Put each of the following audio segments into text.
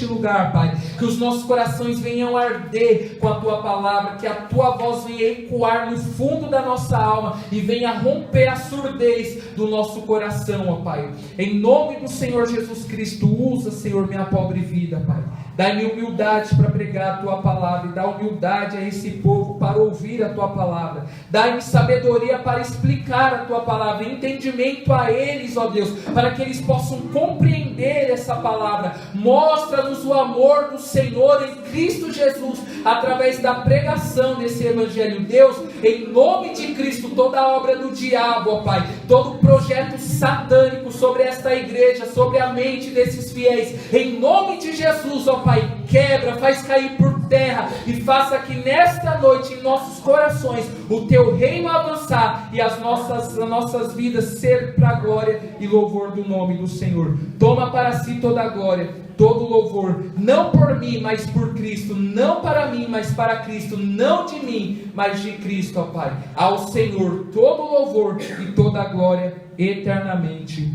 lugar, Pai. Que os nossos corações venham arder com a Tua palavra, que a Tua voz venha ecoar no fundo da nossa alma e venha romper a surdez do nosso coração, ó Pai. Em nome do Senhor Jesus Cristo, usa, Senhor, minha pobre vida, Pai. Dá-me humildade para pregar a Tua palavra e dá humildade a esse povo para ouvir a Tua palavra. Dá-me sabedoria para explicar a Tua palavra, entendimento a eles, ó Deus, para que eles possam compreender essa palavra. Mostra-nos o amor do Senhor em Cristo Jesus, através da pregação desse Evangelho. Deus, em nome de Cristo, toda a obra do diabo, ó Pai, todo projeto satânico sobre esta igreja, sobre a mente desses fiéis, em nome de Jesus, ó Pai, quebra, faz cair por terra e faça que nesta noite em nossos corações o Teu reino avançar e as nossas vidas ser para a glória e louvor do nome do Senhor. Toma para si toda a glória, todo o louvor, não por mim, mas por Cristo, não para mim, mas para Cristo, não de mim, mas de Cristo, ó Pai. Ao Senhor todo o louvor e toda a glória eternamente.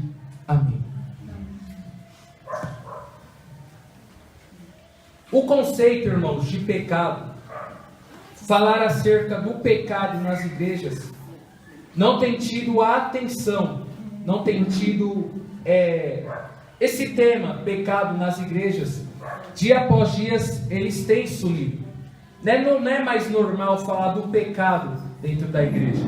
Amém. O conceito, irmãos, de pecado, falar acerca do pecado nas igrejas, não tem tido atenção, não tem tido esse tema, pecado nas igrejas, dia após dia eles têm sumido. Não é mais normal falar do pecado dentro da igreja.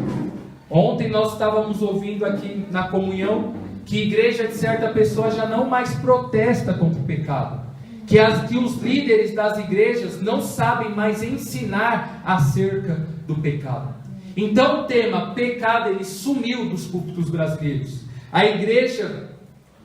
Ontem nós estávamos ouvindo aqui na comunhão que a igreja de certa pessoa já não mais protesta contra o pecado. Que os líderes das igrejas não sabem mais ensinar acerca do pecado. Então o tema pecado, ele sumiu dos púlpitos brasileiros. A igreja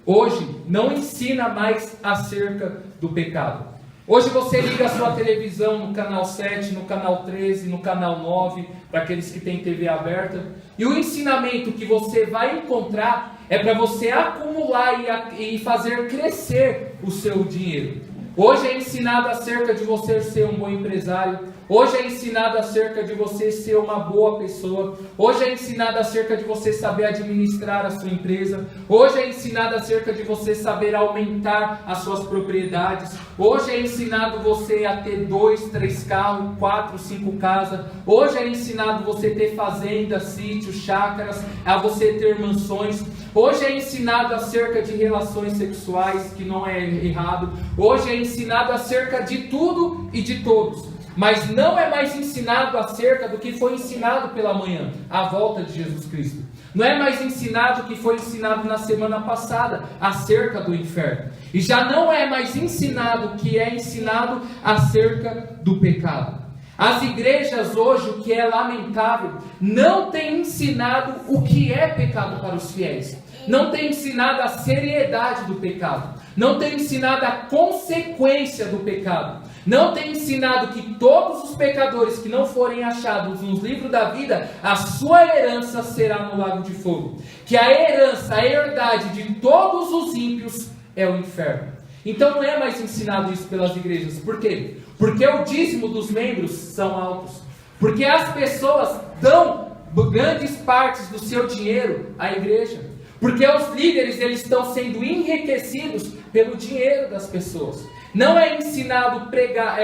hoje não ensina mais acerca do pecado. Hoje você liga a sua televisão no canal 7, no canal 13, no canal 9, para aqueles que têm TV aberta, e o ensinamento que você vai encontrar é para você acumular e fazer crescer o seu dinheiro. Hoje é ensinado acerca de você ser um bom empresário. Hoje é ensinado acerca de você ser uma boa pessoa. Hoje é ensinado acerca de você saber administrar a sua empresa. Hoje é ensinado acerca de você saber aumentar as suas propriedades. Hoje é ensinado você a ter 2, 3 carros, 4, 5 casas. Hoje é ensinado você ter fazendas, sítios, chácaras, a você ter mansões. Hoje é ensinado acerca de relações sexuais, que não é errado. Hoje é ensinado acerca de tudo e de todos. Mas não é mais ensinado acerca do que foi ensinado pela manhã, a volta de Jesus Cristo. Não é mais ensinado o que foi ensinado na semana passada, acerca do inferno. E já não é mais ensinado o que é ensinado acerca do pecado. As igrejas hoje, o que é lamentável, não têm ensinado o que é pecado para os fiéis. Não têm ensinado a seriedade do pecado. Não têm ensinado a consequência do pecado. Não tem ensinado que todos os pecadores que não forem achados nos livros da vida, a sua herança será no lago de fogo. Que a herança, a herdade de todos os ímpios é o inferno. Então não é mais ensinado isso pelas igrejas. Por quê? Porque o dízimo dos membros são altos. Porque as pessoas dão grandes partes do seu dinheiro à igreja. Porque os líderes, eles estão sendo enriquecidos pelo dinheiro das pessoas. Não é ensinado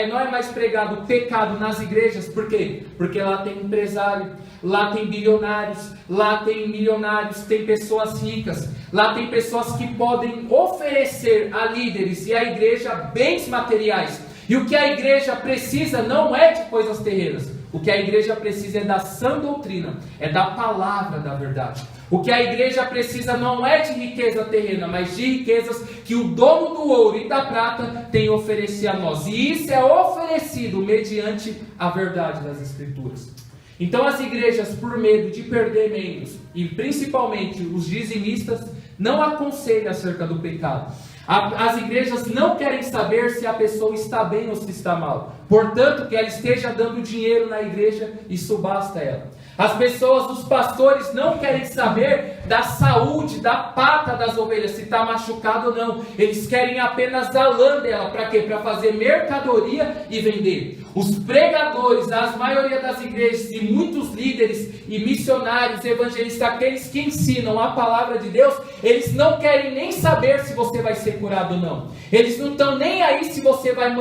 não é mais pregado pecado nas igrejas. Por quê? Porque lá tem empresário, lá tem bilionários, lá tem milionários, tem pessoas ricas, lá tem pessoas que podem oferecer a líderes e à igreja bens materiais. E o que a igreja precisa não é de coisas terrenas. O que a igreja precisa é da sã doutrina, é da palavra da verdade. O que a igreja precisa não é de riqueza terrena, mas de riquezas que o dono do ouro e da prata tem a oferecer a nós. E isso é oferecido mediante a verdade das Escrituras. Então as igrejas, por medo de perder membros, e principalmente os dizimistas, não aconselham acerca do pecado. As igrejas não querem saber se a pessoa está bem ou se está mal. Portanto, que ela esteja dando dinheiro na igreja, isso basta a ela. As pessoas, os pastores, não querem saber da saúde, da pata das ovelhas, se está machucado ou não. Eles querem apenas a lã dela. Para quê? Para fazer mercadoria e vender. Os pregadores, a maioria das igrejas e muitos líderes e missionários, evangelistas, aqueles que ensinam a palavra de Deus, eles não querem nem saber se você vai ser curado ou não. Eles não estão nem aí se você vai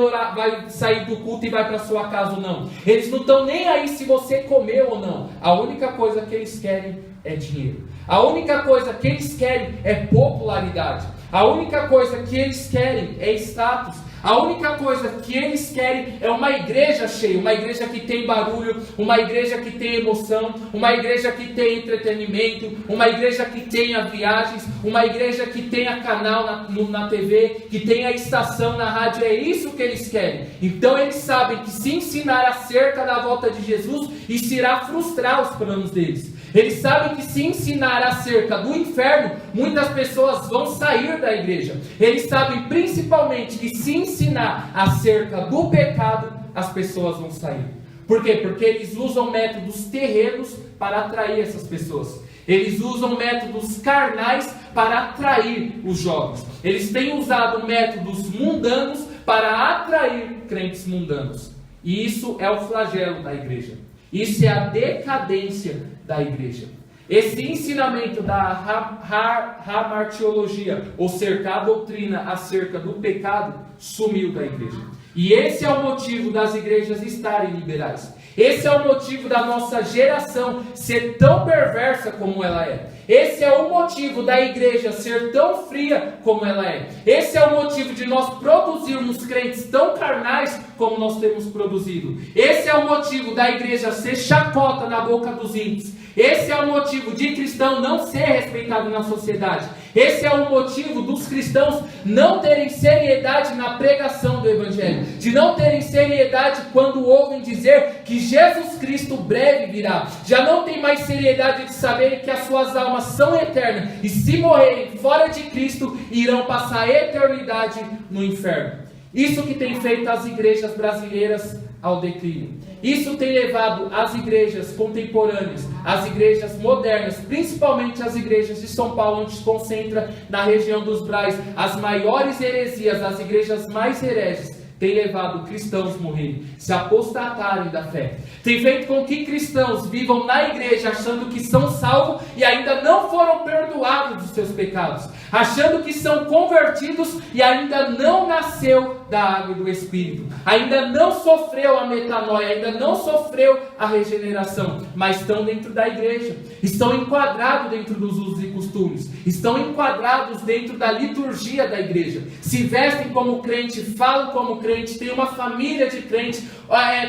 sair do culto e vai para sua casa ou não. Eles não estão nem aí se você comeu ou não. A única coisa que eles querem é dinheiro. A única coisa que eles querem é popularidade. A única coisa que eles querem é status. A única coisa que eles querem é uma igreja cheia, uma igreja que tem barulho, uma igreja que tem emoção, uma igreja que tem entretenimento, uma igreja que tenha viagens, uma igreja que tenha canal na TV, que tenha estação na rádio. É isso que eles querem. Então eles sabem que se ensinar acerca da volta de Jesus, isso irá frustrar os planos deles. Eles sabem que se ensinar acerca do inferno, muitas pessoas vão sair da igreja. Eles sabem principalmente que se ensinar acerca do pecado, as pessoas vão sair. Por quê? Porque eles usam métodos terrenos para atrair essas pessoas. Eles usam métodos carnais para atrair os jovens. Eles têm usado métodos mundanos para atrair crentes mundanos. E isso é o flagelo da igreja. Isso é a decadência da igreja. Esse ensinamento da hamartiologia, ou cercar a doutrina acerca do pecado, sumiu da igreja. E esse é o motivo das igrejas estarem liberais. Esse é o motivo da nossa geração ser tão perversa como ela é. Esse é o motivo da igreja ser tão fria como ela é. Esse é o motivo de nós produzirmos crentes tão carnais como nós temos produzido. Esse é o motivo da igreja ser chacota na boca dos ímpios. Esse é o motivo de cristão não ser respeitado na sociedade. Esse é o motivo dos cristãos não terem seriedade na pregação do Evangelho, de não terem seriedade quando ouvem dizer que Jesus Cristo breve virá. Já não tem mais seriedade de saberem que as suas almas são eternas e se morrerem fora de Cristo, irão passar a eternidade no inferno. Isso que tem feito as igrejas brasileiras ao declínio. Isso tem levado as igrejas contemporâneas, as igrejas modernas, principalmente as igrejas de São Paulo, onde se concentra na região dos Brais, as maiores heresias, as igrejas mais hereges, tem levado cristãos a morrerem, se apostatarem da fé. Tem feito com que cristãos vivam na igreja achando que são salvos e ainda não foram perdoados dos seus pecados. Achando que são convertidos e ainda não nasceu da água e do Espírito. Ainda não sofreu a metanoia, ainda não sofreu a regeneração. Mas estão dentro da igreja. Estão enquadrados dentro dos usos e costumes. Estão enquadrados dentro da liturgia da igreja. Se vestem como crente, falam como crente, têm uma família de crentes,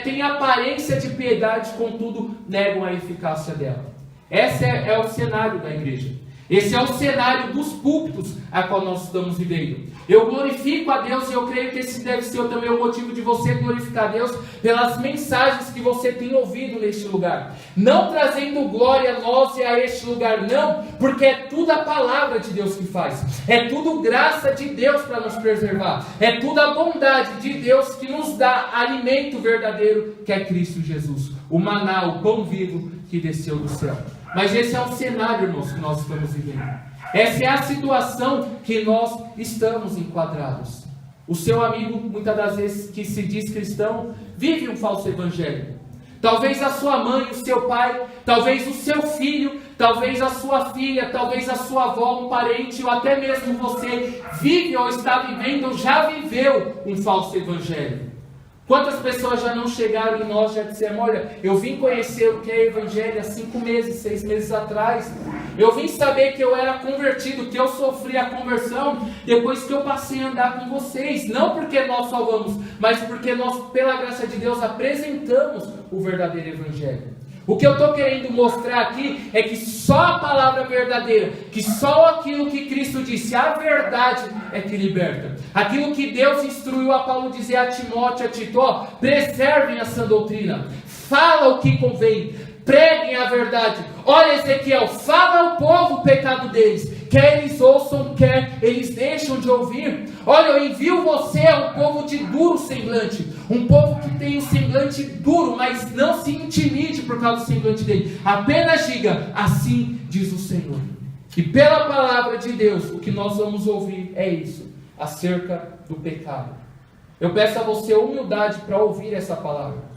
têm aparência de piedade, contudo negam a eficácia dela. Esse é o cenário da igreja. Esse é o cenário dos púlpitos a qual nós estamos vivendo. Eu glorifico a Deus e eu creio que esse deve ser também o motivo de você glorificar a Deus pelas mensagens que você tem ouvido neste lugar. Não trazendo glória a nós e a este lugar, não, porque é tudo a palavra de Deus que faz. É tudo graça de Deus para nos preservar. É tudo a bondade de Deus que nos dá alimento verdadeiro, que é Cristo Jesus. O maná, o pão vivo que desceu do céu. Mas esse é o cenário, irmãos, que nós estamos vivendo. Essa é a situação que nós estamos enquadrados. O seu amigo, muitas das vezes, que se diz cristão, vive um falso evangelho. Talvez a sua mãe, o seu pai, talvez o seu filho, talvez a sua filha, talvez a sua avó, um parente, ou até mesmo você, vive ou está vivendo, ou já viveu um falso evangelho. Quantas pessoas já não chegaram em nós, já disseram, olha, eu vim conhecer o que é evangelho há 5 meses, 6 meses atrás. Eu vim saber que eu era convertido, que eu sofri a conversão depois que eu passei a andar com vocês. Não porque nós salvamos, mas porque nós, pela graça de Deus, apresentamos o verdadeiro evangelho. O que eu estou querendo mostrar aqui é que só a palavra verdadeira, que só aquilo que Cristo disse, a verdade é que liberta. Aquilo que Deus instruiu a Paulo dizer a Timóteo, a Tito, preservem a sã doutrina, fala o que convém, preguem a verdade. Olha Ezequiel, fala ao povo o pecado deles, quer eles ouçam, quer eles deixam de ouvir. Olha, eu envio você a um povo de duro semblante, um povo que tem um semblante duro, mas não se intimide por causa do semblante dele. Apenas diga, assim diz o Senhor. E pela palavra de Deus, o que nós vamos ouvir é isso, acerca do pecado. Eu peço a você humildade para ouvir essa palavra.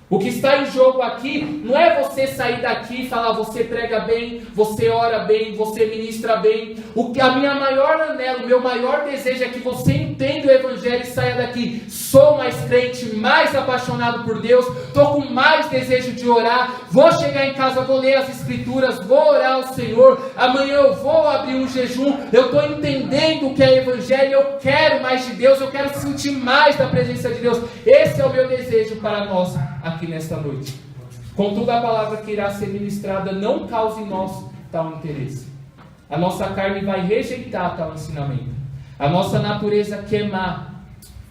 O que está em jogo aqui não é você sair daqui e falar: você prega bem, você ora bem, você ministra bem. A minha maior anelo, o meu maior desejo é que você entenda o Evangelho e saia daqui: sou mais crente, mais apaixonado por Deus, estou com mais desejo de orar, vou chegar em casa, vou ler as Escrituras, vou orar ao Senhor, amanhã eu vou abrir um jejum, eu estou entendendo o que é Evangelho, eu quero mais de Deus, eu quero sentir mais da presença de Deus. Esse é o meu desejo para nós aqui nesta noite. Contudo, a palavra que irá ser ministrada não cause em nós tal interesse. A nossa carne vai rejeitar tal ensinamento. A nossa natureza que é má,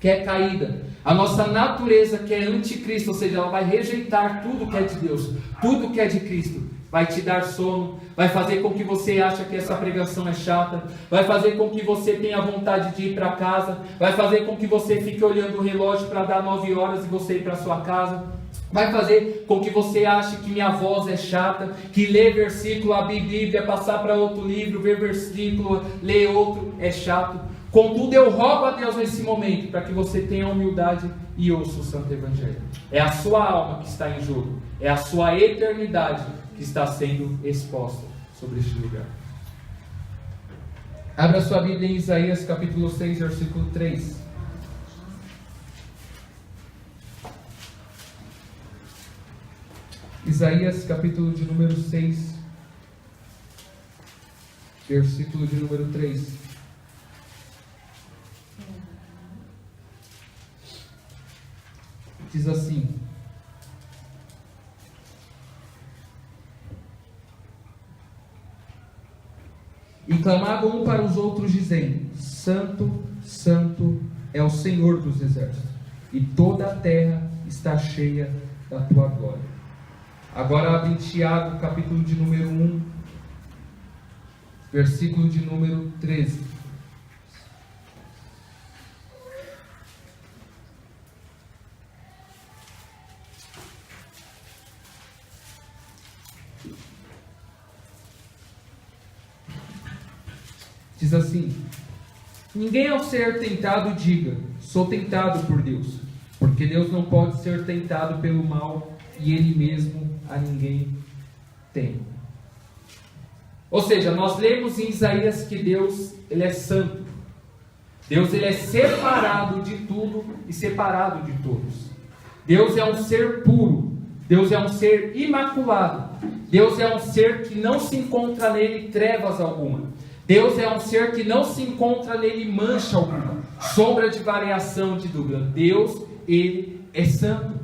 que é caída, a nossa natureza que é anticristo, ou seja, ela vai rejeitar tudo que é de Deus, tudo que é de Cristo. Vai te dar sono, vai fazer com que você ache que essa pregação é chata, vai fazer com que você tenha vontade de ir para casa, vai fazer com que você fique olhando o relógio para dar 9 horas e você ir para sua casa, vai fazer com que você ache que minha voz é chata, que ler versículo, abrir Bíblia, passar para outro livro, ver versículo, ler outro, é chato. Contudo, eu rogo a Deus nesse momento para que você tenha humildade e ouça o Santo Evangelho. É a sua alma que está em jogo, é a sua eternidade que está sendo exposta sobre este lugar. Abra sua Bíblia em Isaías capítulo 6, versículo 3. Isaías capítulo de número 6, versículo de número 3. Diz assim: e clamavam um para os outros, dizendo: Santo, Santo é o Senhor dos exércitos, e toda a terra está cheia da tua glória. Agora abre em Tiago, capítulo de número 1, versículo de número 13. Diz assim: ninguém ao ser tentado diga: sou tentado por Deus, porque Deus não pode ser tentado pelo mal, e Ele mesmo a ninguém tem. Ou seja, nós lemos em Isaías que Deus, Ele é santo. Deus, Ele é separado de tudo e separado de todos. Deus é um ser puro. Deus é um ser imaculado. Deus é um ser que não se encontra nele trevas alguma. Deus é um ser que não se encontra nele mancha alguma, sombra de variação de dúvida. Deus, Ele é santo.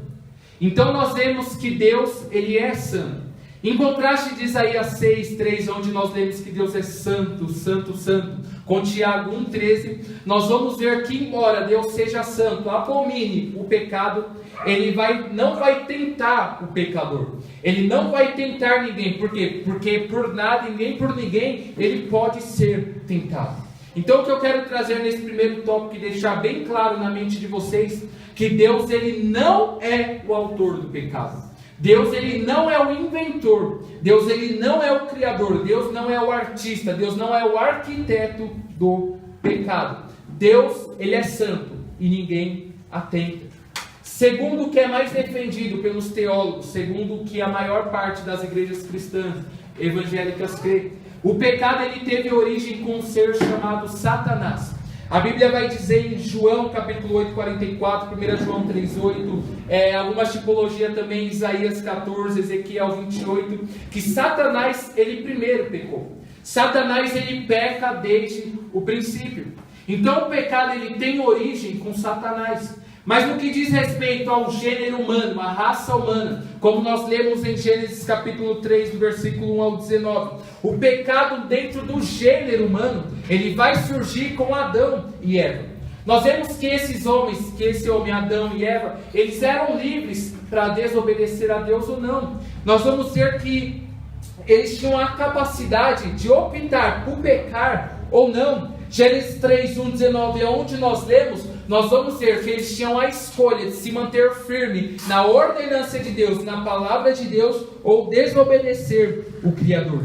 Então nós vemos que Deus, Ele é santo. Em contraste de Isaías 6, 3, onde nós lemos que Deus é santo, santo, santo, com Tiago 1,13, nós vamos ver que embora Deus seja santo, abomine o pecado, Ele não vai tentar o pecador. Ele não vai tentar ninguém. Por quê? Porque por nada, ninguém por ninguém, Ele pode ser tentado. Então o que eu quero trazer nesse primeiro tópico e deixar bem claro na mente de vocês, que Deus, Ele não é o autor do pecado. Deus, Ele não é o inventor. Deus, Ele não é o criador. Deus não é o artista. Deus não é o arquiteto do pecado. Deus, Ele é santo e ninguém atenta. Segundo o que é mais defendido pelos teólogos, segundo o que a maior parte das igrejas cristãs evangélicas crê, o pecado, ele teve origem com um ser chamado Satanás. A Bíblia vai dizer em João capítulo 8, 44, 1 João 3, 8, algumas tipologias também, Isaías 14, Ezequiel 28, que Satanás, ele primeiro pecou. Satanás, ele peca desde o princípio. Então o pecado, ele tem origem com Satanás. Mas no que diz respeito ao gênero humano, à raça humana, como nós lemos em Gênesis capítulo 3, do versículo 1 ao 19, o pecado dentro do gênero humano, ele vai surgir com Adão e Eva. Nós vemos que esses homens, que esse homem Adão e Eva, eles eram livres para desobedecer a Deus ou não. Nós vamos ver que eles tinham a capacidade de optar por pecar ou não. Gênesis 3, 1, 19, é onde nós lemos, nós vamos ver que eles tinham a escolha de se manter firme na ordenança de Deus, na palavra de Deus, ou desobedecer o Criador.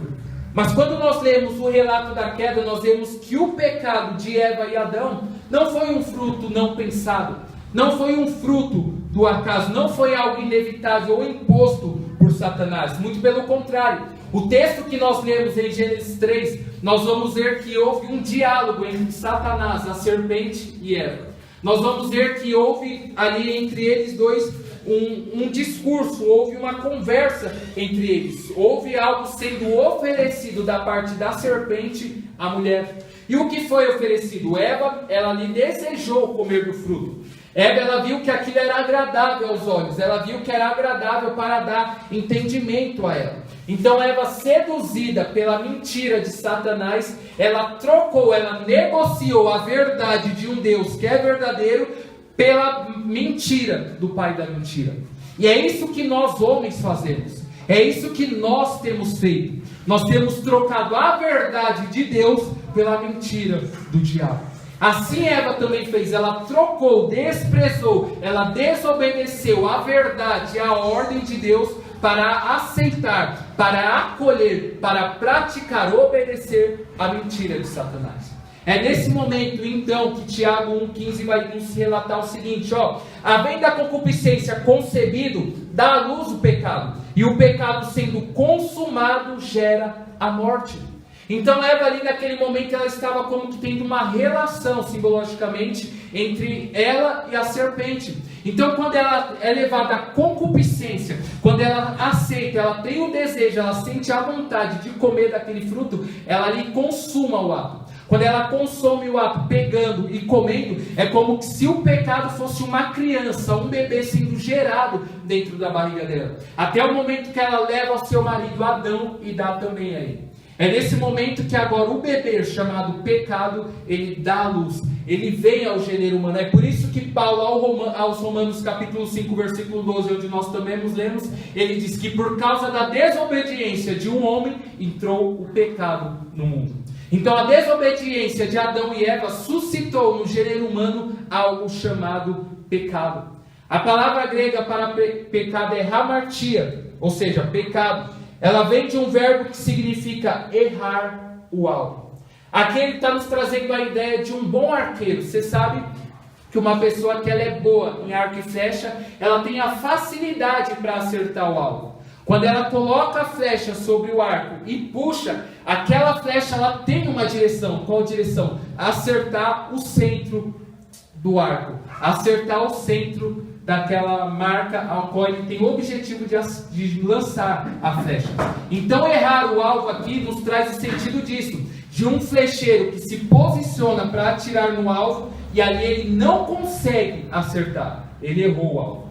Mas quando nós lemos o relato da queda, nós vemos que o pecado de Eva e Adão não foi um fruto não pensado, Não foi um fruto do acaso, não foi algo inevitável ou imposto por Satanás, muito pelo contrário. O texto que nós lemos em Gênesis 3, nós vamos ver que houve um diálogo entre Satanás, a serpente e Eva. Nós vamos ver que houve ali entre eles dois um discurso, houve uma conversa entre eles, houve algo sendo oferecido da parte da serpente à mulher. E o que foi oferecido? Eva, ela lhe desejou comer do fruto. Eva, ela viu que aquilo era agradável aos olhos, ela viu que era agradável para dar entendimento a ela. Então Eva, seduzida pela mentira de Satanás, ela trocou, ela negociou a verdade de um Deus que é verdadeiro pela mentira do pai da mentira. E é isso que nós homens fazemos, é isso que nós temos feito. Nós temos trocado a verdade de Deus pela mentira do diabo. Assim Eva também fez, ela trocou, desprezou, ela desobedeceu a verdade e a ordem de Deus para aceitar, para acolher, para praticar, obedecer a mentira de Satanás. É nesse momento então que Tiago 1,15 vai nos relatar o seguinte, havendo a concupiscência concebido, dá à luz o pecado, e o pecado sendo consumado gera a morte. Então Eva ali naquele momento ela estava como que tendo uma relação simbologicamente entre ela e a serpente. Então quando ela é levada à concupiscência, quando ela aceita, ela tem o desejo, ela sente a vontade de comer daquele fruto, ela ali consuma o ato. Quando ela consome o ato pegando e comendo, é como se o pecado fosse uma criança, um bebê sendo gerado dentro da barriga dela. Até o momento que ela leva ao seu marido Adão e dá também a ele. É nesse momento que agora o bebê chamado pecado, ele dá a luz, ele vem ao gênero humano. É por isso que Paulo aos Romanos capítulo 5, versículo 12, onde nós também lemos, ele diz que por causa da desobediência de um homem, entrou o pecado no mundo. Então a desobediência de Adão e Eva suscitou no gênero humano algo chamado pecado. A palavra grega para pecado é hamartia, ou seja, pecado. Ela vem de um verbo que significa errar o alvo. Aqui ele está nos trazendo a ideia de um bom arqueiro. Você sabe que uma pessoa que ela é boa em arco e flecha, ela tem a facilidade para acertar o alvo. Quando ela coloca a flecha sobre o arco e puxa, aquela flecha ela tem uma direção. Qual direção? Acertar o centro do arco. Acertar o centro daquela marca ao qual ele tem o objetivo de lançar a flecha. Então errar o alvo aqui nos traz o sentido disso, de um flecheiro que se posiciona para atirar no alvo e ali ele não consegue acertar, ele errou o alvo,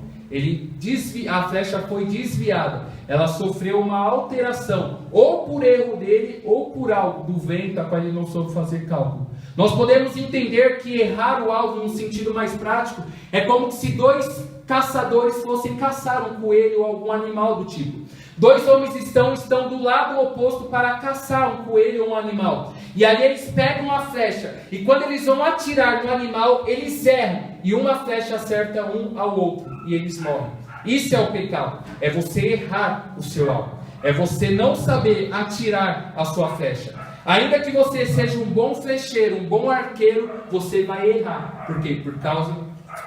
a flecha foi desviada, ela sofreu uma alteração, ou por erro dele, ou por algo do vento, a qual ele não soube fazer cálculo. Nós podemos entender que errar o alvo, num sentido mais prático, é como se dois caçadores fossem caçar um coelho ou algum animal do tipo. Dois homens estão do lado oposto para caçar um coelho ou um animal. E ali eles pegam a flecha, e quando eles vão atirar no animal, eles erram, e uma flecha acerta um ao outro, e eles morrem. Isso é o pecado, é você errar o seu alvo, é você não saber atirar a sua flecha. Ainda que você seja um bom flecheiro, um bom arqueiro, você vai errar. Por quê? Por causa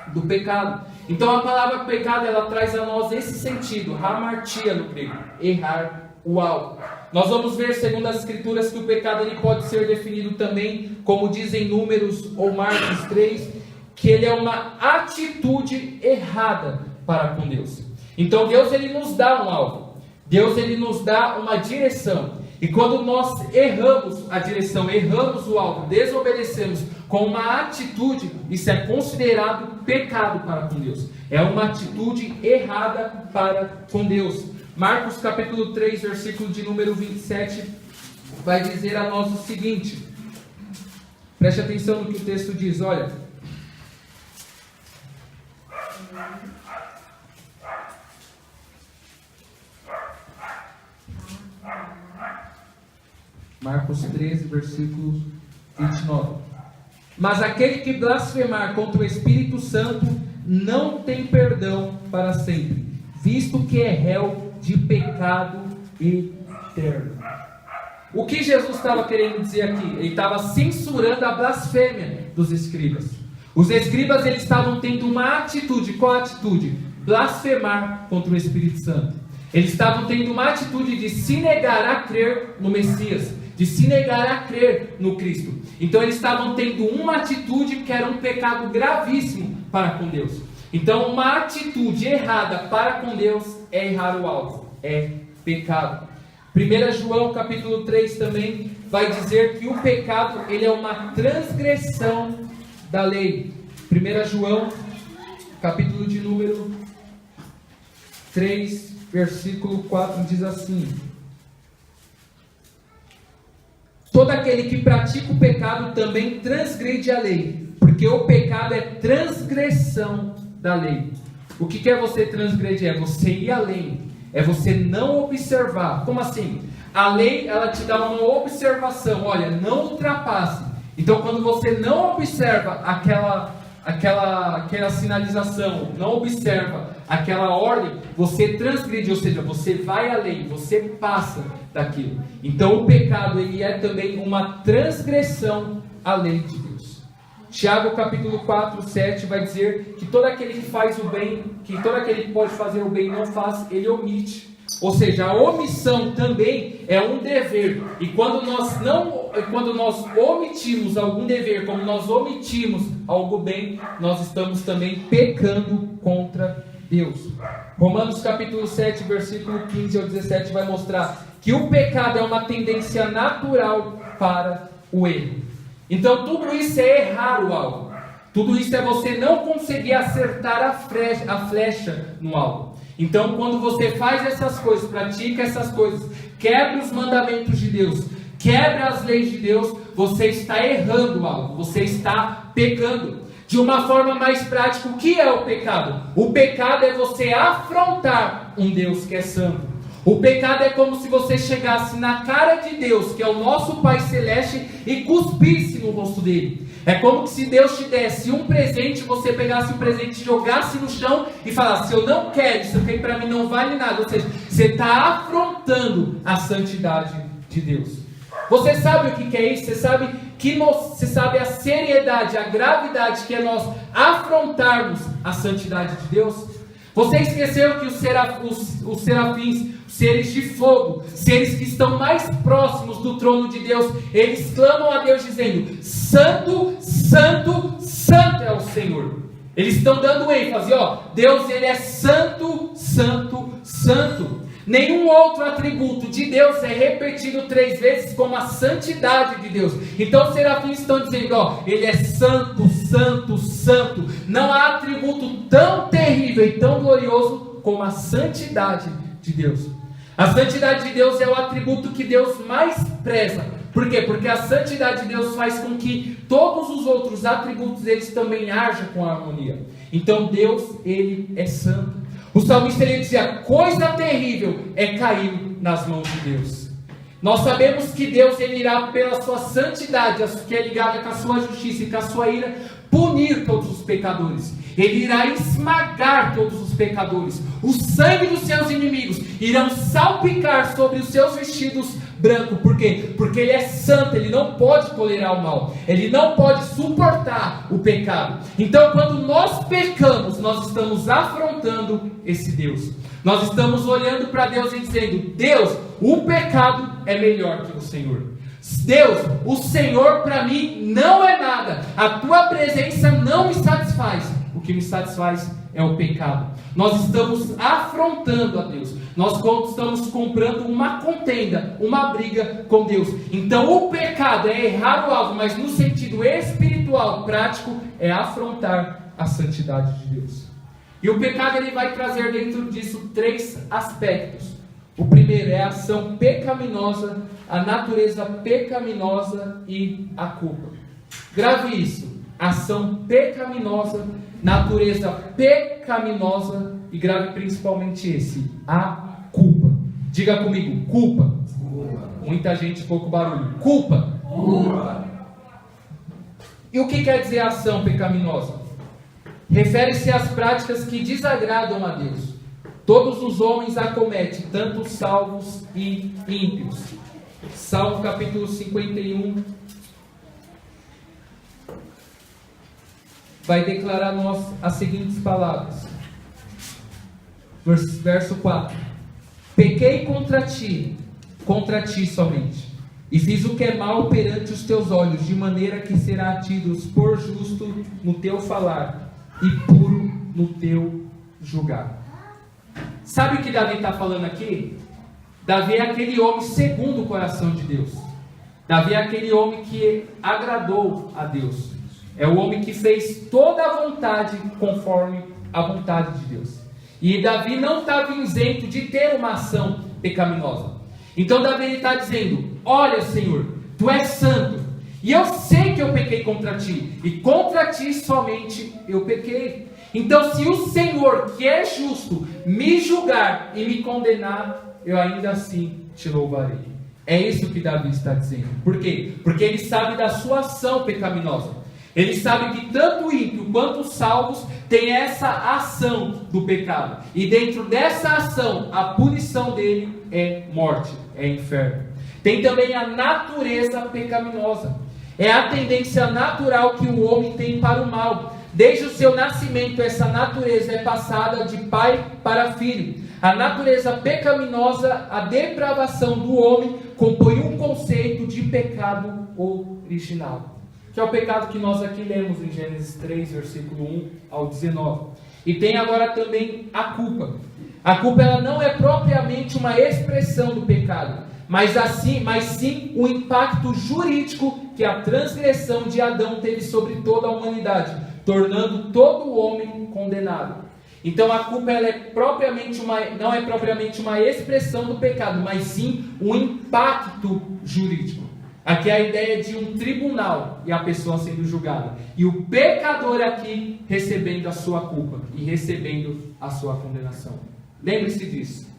do pecado. Então a palavra pecado, ela traz a nós esse sentido, hamartia no grego, errar o alvo. Nós vamos ver, segundo as escrituras, que o pecado ele pode ser definido também, como dizem Números ou Marcos 3, que ele é uma atitude errada para com Deus. Então Deus ele nos dá um alvo, Deus ele nos dá uma direção. E quando nós erramos a direção, erramos o alvo, desobedecemos com uma atitude, isso é considerado pecado para com Deus. É uma atitude errada para com Deus. Marcos capítulo 3, versículo de número 27, vai dizer a nós o seguinte. Preste atenção no que o texto diz, olha. Marcos 13, versículo 29. Mas aquele que blasfemar contra o Espírito Santo não tem perdão para sempre, visto que é réu de pecado eterno. O que Jesus estava querendo dizer aqui? Ele estava censurando a blasfêmia dos escribas. Os escribas, eles estavam tendo uma atitude. Qual atitude? Blasfemar contra o Espírito Santo. Eles estavam tendo uma atitude de se negar a crer no Messias, de se negar a crer no Cristo. Então eles estavam tendo uma atitude que era um pecado gravíssimo para com Deus. Então uma atitude errada para com Deus é errar o alvo, é pecado. 1 João capítulo 3 também vai dizer que o pecado, ele é uma transgressão da lei. 1 João capítulo de número 3, versículo 4 diz assim: todo aquele que pratica o pecado também transgride a lei, porque o pecado é transgressão da lei. O que é você transgredir? É você ir além, é você não observar. Como assim? A lei, ela te dá uma observação, olha, não ultrapasse. Então quando você não observa aquela sinalização, não observa aquela ordem, você transgride, ou seja, você vai além, você passa daquilo. Então o pecado, ele é também uma transgressão à lei de Deus. Tiago capítulo 4, 7 vai dizer que todo aquele que faz o bem, que todo aquele que pode fazer o bem não faz, ele omite. Ou seja, a omissão também é um dever. E quando nós omitimos algum dever, quando nós omitimos algo bem, nós estamos também pecando contra Deus. Romanos capítulo 7, versículo 15 ao 17 vai mostrar que o pecado é uma tendência natural para o erro. Então tudo isso é errar o alvo. Tudo isso é você não conseguir acertar a flecha no alvo. Então quando você faz essas coisas, pratica essas coisas, quebra os mandamentos de Deus, quebra as leis de Deus, você está errando o alvo, você está pecando. De uma forma mais prática, o que é o pecado? O pecado é você afrontar um Deus que é santo. O pecado é como se você chegasse na cara de Deus, que é o nosso Pai Celeste, e cuspisse no rosto dele. É como se Deus te desse um presente, você pegasse o presente, jogasse no chão e falasse: eu não quero, isso aqui para mim não vale nada. Ou seja, você está afrontando a santidade de Deus. Você sabe o que é isso? Você sabe a seriedade, a gravidade que é nós afrontarmos a santidade de Deus? Você esqueceu que os serafins, seres de fogo, seres que estão mais próximos do trono de Deus, eles clamam a Deus dizendo: Santo, Santo, Santo é o Senhor. Eles estão dando ênfase, Deus, ele é santo, santo, santo. Nenhum outro atributo de Deus é repetido 3 vezes como a santidade de Deus. Então os serafins estão dizendo, ele é santo, santo, santo. Não há atributo tão terrível e tão glorioso como a santidade de Deus. A santidade de Deus é o atributo que Deus mais preza. Por quê? Porque a santidade de Deus faz com que todos os outros atributos eles também hajam com harmonia. Então Deus, ele é santo. O salmista ele dizia: coisa terrível é cair nas mãos de Deus. Nós sabemos que Deus ele irá, pela sua santidade, que é ligada com a sua justiça e com a sua ira, punir todos os pecadores. Ele irá esmagar todos os pecadores. O sangue dos seus inimigos irão salpicar sobre os seus vestidos brancos. Por quê? Porque ele é santo, ele não pode tolerar o mal, ele não pode suportar o pecado. Então quando nós pecamos, nós estamos afrontando esse Deus. Nós estamos olhando para Deus e dizendo: Deus, o pecado é melhor que o Senhor. Deus, o Senhor para mim não é nada. A tua presença não me satisfaz. O que me satisfaz é o pecado. Nós estamos afrontando a Deus. Nós estamos comprando uma contenda, uma briga com Deus. Então o pecado é errar o alvo, mas no sentido espiritual, prático, é afrontar a santidade de Deus. E o pecado ele vai trazer dentro disso 3 aspectos. O primeiro é a ação pecaminosa, a natureza pecaminosa e a culpa. Grave isso. Ação pecaminosa, natureza pecaminosa e grave principalmente esse, a culpa. Diga comigo, culpa. Muita gente, pouco barulho. Culpa. E o que quer dizer ação pecaminosa? Refere-se às práticas que desagradam a Deus. Todos os homens a cometem, tanto salvos e ímpios. Salmo capítulo 51. vai declarar a nós as seguintes palavras. Verso 4: pequei contra ti somente, e fiz o que é mal perante os teus olhos, de maneira que será tido por justo no teu falar e puro no teu julgar. Sabe o que Davi está falando aqui? Davi é aquele homem segundo o coração de Deus. Davi é aquele homem que agradou a Deus. É o homem que fez toda a vontade conforme a vontade de Deus. E Davi não estava isento de ter uma ação pecaminosa. Então Davi está dizendo: olha, Senhor, tu és santo, e eu sei que eu pequei contra ti, e contra ti somente eu pequei. Então, se o Senhor, que é justo, me julgar e me condenar, eu ainda assim te louvarei. É isso que Davi está dizendo. Por quê? Porque ele sabe da sua ação pecaminosa. Ele sabe que tanto o ímpio quanto os salvos têm essa ação do pecado. E dentro dessa ação, a punição dele é morte, é inferno. Tem também a natureza pecaminosa. É a tendência natural que o homem tem para o mal. Desde o seu nascimento, essa natureza é passada de pai para filho. A natureza pecaminosa, a depravação do homem, compõe um conceito de pecado original, que é o pecado que nós aqui lemos em Gênesis 3, versículo 1 ao 19. E tem agora também a culpa. A culpa, ela não é propriamente uma expressão do pecado, mas sim o impacto jurídico que a transgressão de Adão teve sobre toda a humanidade, tornando todo o homem condenado. Então a culpa, ela não é propriamente uma expressão do pecado, mas sim um impacto jurídico. Aqui é a ideia de um tribunal e a pessoa sendo julgada, e o pecador aqui recebendo a sua culpa e recebendo a sua condenação. Lembre-se disso.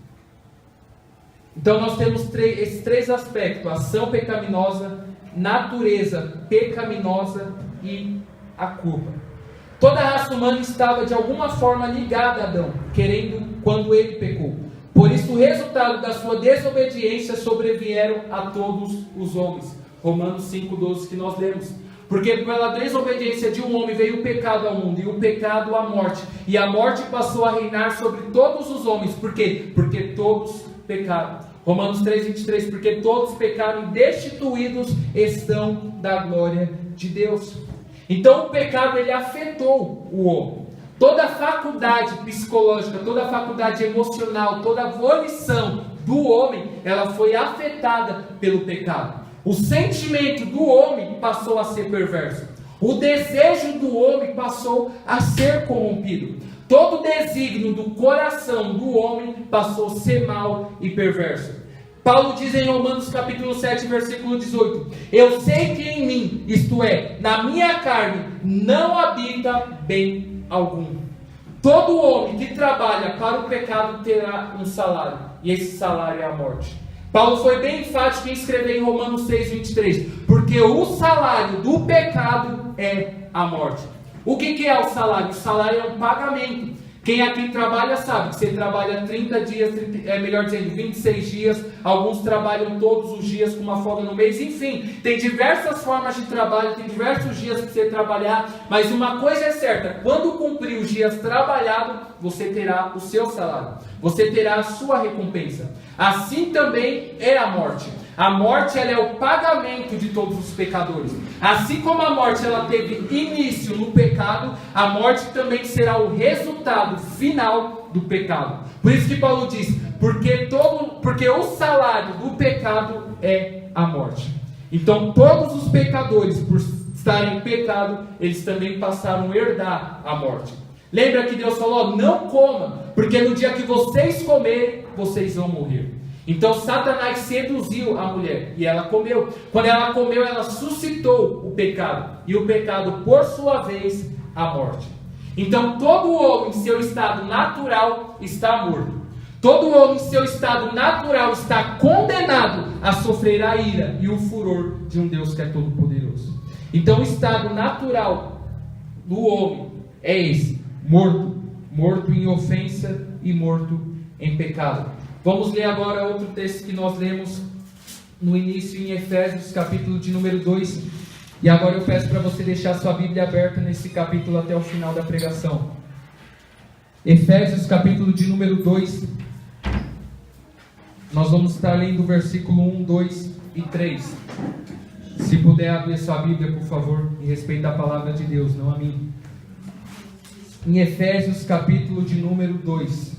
Então nós temos esses três aspectos: ação pecaminosa, natureza pecaminosa e a culpa. Toda a raça humana estava de alguma forma ligada a Adão, quando ele pecou. Por isso, o resultado da sua desobediência sobrevieram a todos os homens. Romanos 5,12 que nós lemos. Porque pela desobediência de um homem veio o pecado ao mundo, e o pecado a morte. E a morte passou a reinar sobre todos os homens. Por quê? Porque todos pecaram. Romanos 3,23. Porque todos pecaram e destituídos estão da glória de Deus. Então o pecado, ele afetou o homem. Toda a faculdade psicológica, toda a faculdade emocional, toda a volição do homem, ela foi afetada pelo pecado. O sentimento do homem passou a ser perverso. O desejo do homem passou a ser corrompido. Todo o desígnio do coração do homem passou a ser mau e perverso. Paulo diz em Romanos capítulo 7, versículo 18: eu sei que em mim, isto é, na minha carne, não habita bem algum. Todo homem que trabalha para o pecado terá um salário, e esse salário é a morte. Paulo foi bem enfático em escrever em Romanos 6, 23, porque o salário do pecado é a morte. O que é o salário? O salário é um pagamento. Quem aqui trabalha sabe que você trabalha 30 dias, 26 dias, alguns trabalham todos os dias com uma folga no mês, enfim, tem diversas formas de trabalho, tem diversos dias que você trabalhar, mas uma coisa é certa: quando cumprir os dias trabalhados, você terá o seu salário, você terá a sua recompensa. Assim também é a morte. A morte, ela é o pagamento de todos os pecadores. Assim como a morte, ela teve início no pecado, a morte também será o resultado final do pecado. Por isso que Paulo diz: porque o salário do pecado é a morte. Então todos os pecadores, por estarem em pecado, eles também passaram a herdar a morte. Lembra que Deus falou: não coma, porque no dia que vocês comerem, vocês vão morrer. Então Satanás seduziu a mulher e ela comeu. Quando ela comeu, ela suscitou o pecado, e o pecado, por sua vez, a morte. Então todo homem em seu estado natural está morto. Todo homem em seu estado natural está condenado a sofrer a ira e o furor de um Deus que é todo poderoso. Então o estado natural do homem é esse: morto em ofensa e morto em pecado. Vamos ler agora outro texto que nós lemos no início em Efésios, capítulo de número 2, E agora eu peço para você deixar sua Bíblia aberta nesse capítulo até o final da pregação. Efésios capítulo de número 2. Nós vamos estar lendo o versículo 1, 2 e 3. Se puder abrir sua Bíblia, por favor, em respeito à palavra de Deus, não a mim. Em Efésios capítulo de número 2.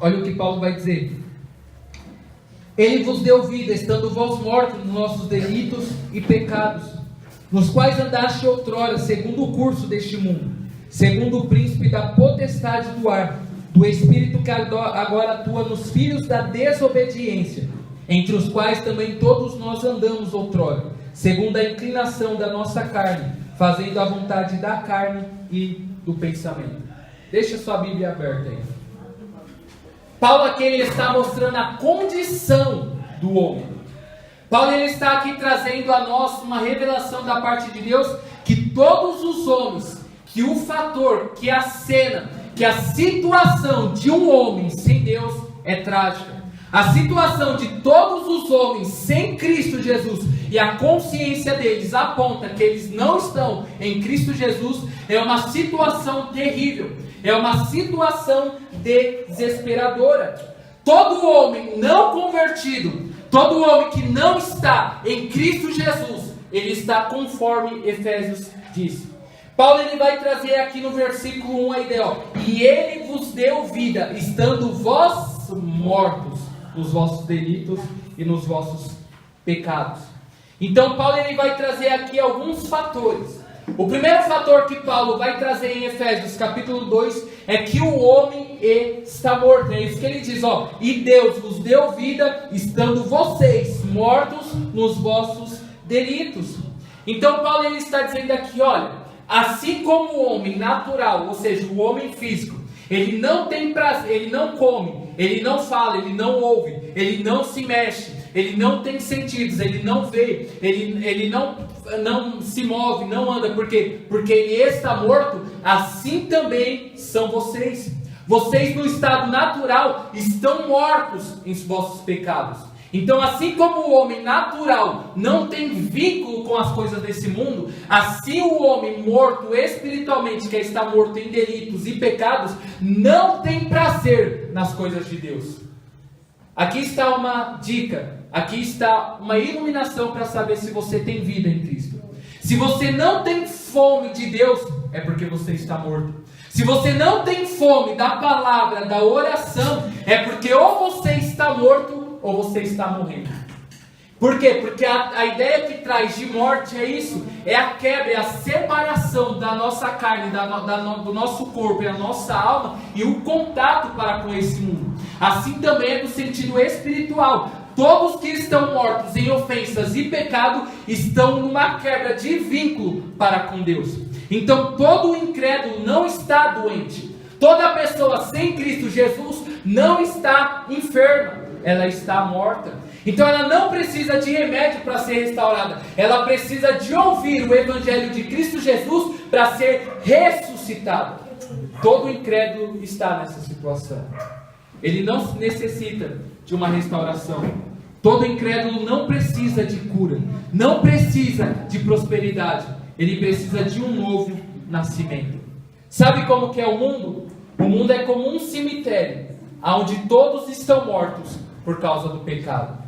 Olha o que Paulo vai dizer. Ele vos deu vida, estando vós mortos nos nossos delitos e pecados, nos quais andaste outrora, segundo o curso deste mundo, segundo o príncipe da potestade do ar, do espírito que agora atua nos filhos da desobediência, entre os quais também todos nós andamos outrora, segundo a inclinação da nossa carne, fazendo a vontade da carne e do pensamento. Deixa sua Bíblia aberta aí. Paulo aqui ele está mostrando a condição do homem. Paulo ele está aqui trazendo a nós uma revelação da parte de Deus, que todos os homens, que o fator, que a cena, que a situação de um homem sem Deus é trágica. A situação de todos os homens sem Cristo Jesus e a consciência deles aponta que eles não estão em Cristo Jesus é uma situação terrível, é uma situação desesperadora. Todo homem não convertido, todo homem que não está em Cristo Jesus, ele está conforme Efésios diz. Paulo ele vai trazer aqui no versículo 1 a ideia, ó, e ele vos deu vida, estando vós mortos nos vossos delitos e nos vossos pecados. Então Paulo ele vai trazer aqui alguns fatores. O primeiro fator que Paulo vai trazer em Efésios capítulo 2 é que o homem está morto. É isso que ele diz, ó, e Deus vos deu vida, estando vocês mortos nos vossos delitos. Então Paulo ele está dizendo aqui, olha, assim como o homem natural, ou seja, o homem físico, ele não tem prazer, ele não come, ele não fala, ele não ouve, ele não se mexe, ele não tem sentidos, ele não vê, ele não se move, não anda. Por quê? Porque ele está morto. Assim também são vocês. Vocês no estado natural estão mortos em vossos pecados. Então assim como o homem natural não tem vínculo com as coisas desse mundo, assim o homem morto espiritualmente, que está morto em delitos e pecados, não tem prazer nas coisas de Deus. Aqui está uma dica, aqui está uma iluminação para saber se você tem vida em Cristo. Se você não tem fome de Deus, é porque você está morto. Se você não tem fome da palavra, da oração, é porque ou você está morto ou você está morrendo. Por quê? Porque a ideia que traz de morte é isso, é a quebra, é a separação da nossa carne, do nosso corpo e a nossa alma e o contato para com esse mundo. Assim também é no sentido espiritual. Todos que estão mortos em ofensas e pecado estão numa quebra de vínculo para com Deus. Então todo incrédulo não está doente. Toda pessoa sem Cristo Jesus não está enferma, ela está morta. Então ela não precisa de remédio para ser restaurada. Ela precisa de ouvir o Evangelho de Cristo Jesus para ser ressuscitada. Todo incrédulo está nessa situação. Ele não necessita de uma restauração. Todo incrédulo não precisa de cura. Não precisa de prosperidade. Ele precisa de um novo nascimento. Sabe como que é o mundo? O mundo é como um cemitério, onde todos estão mortos por causa do pecado.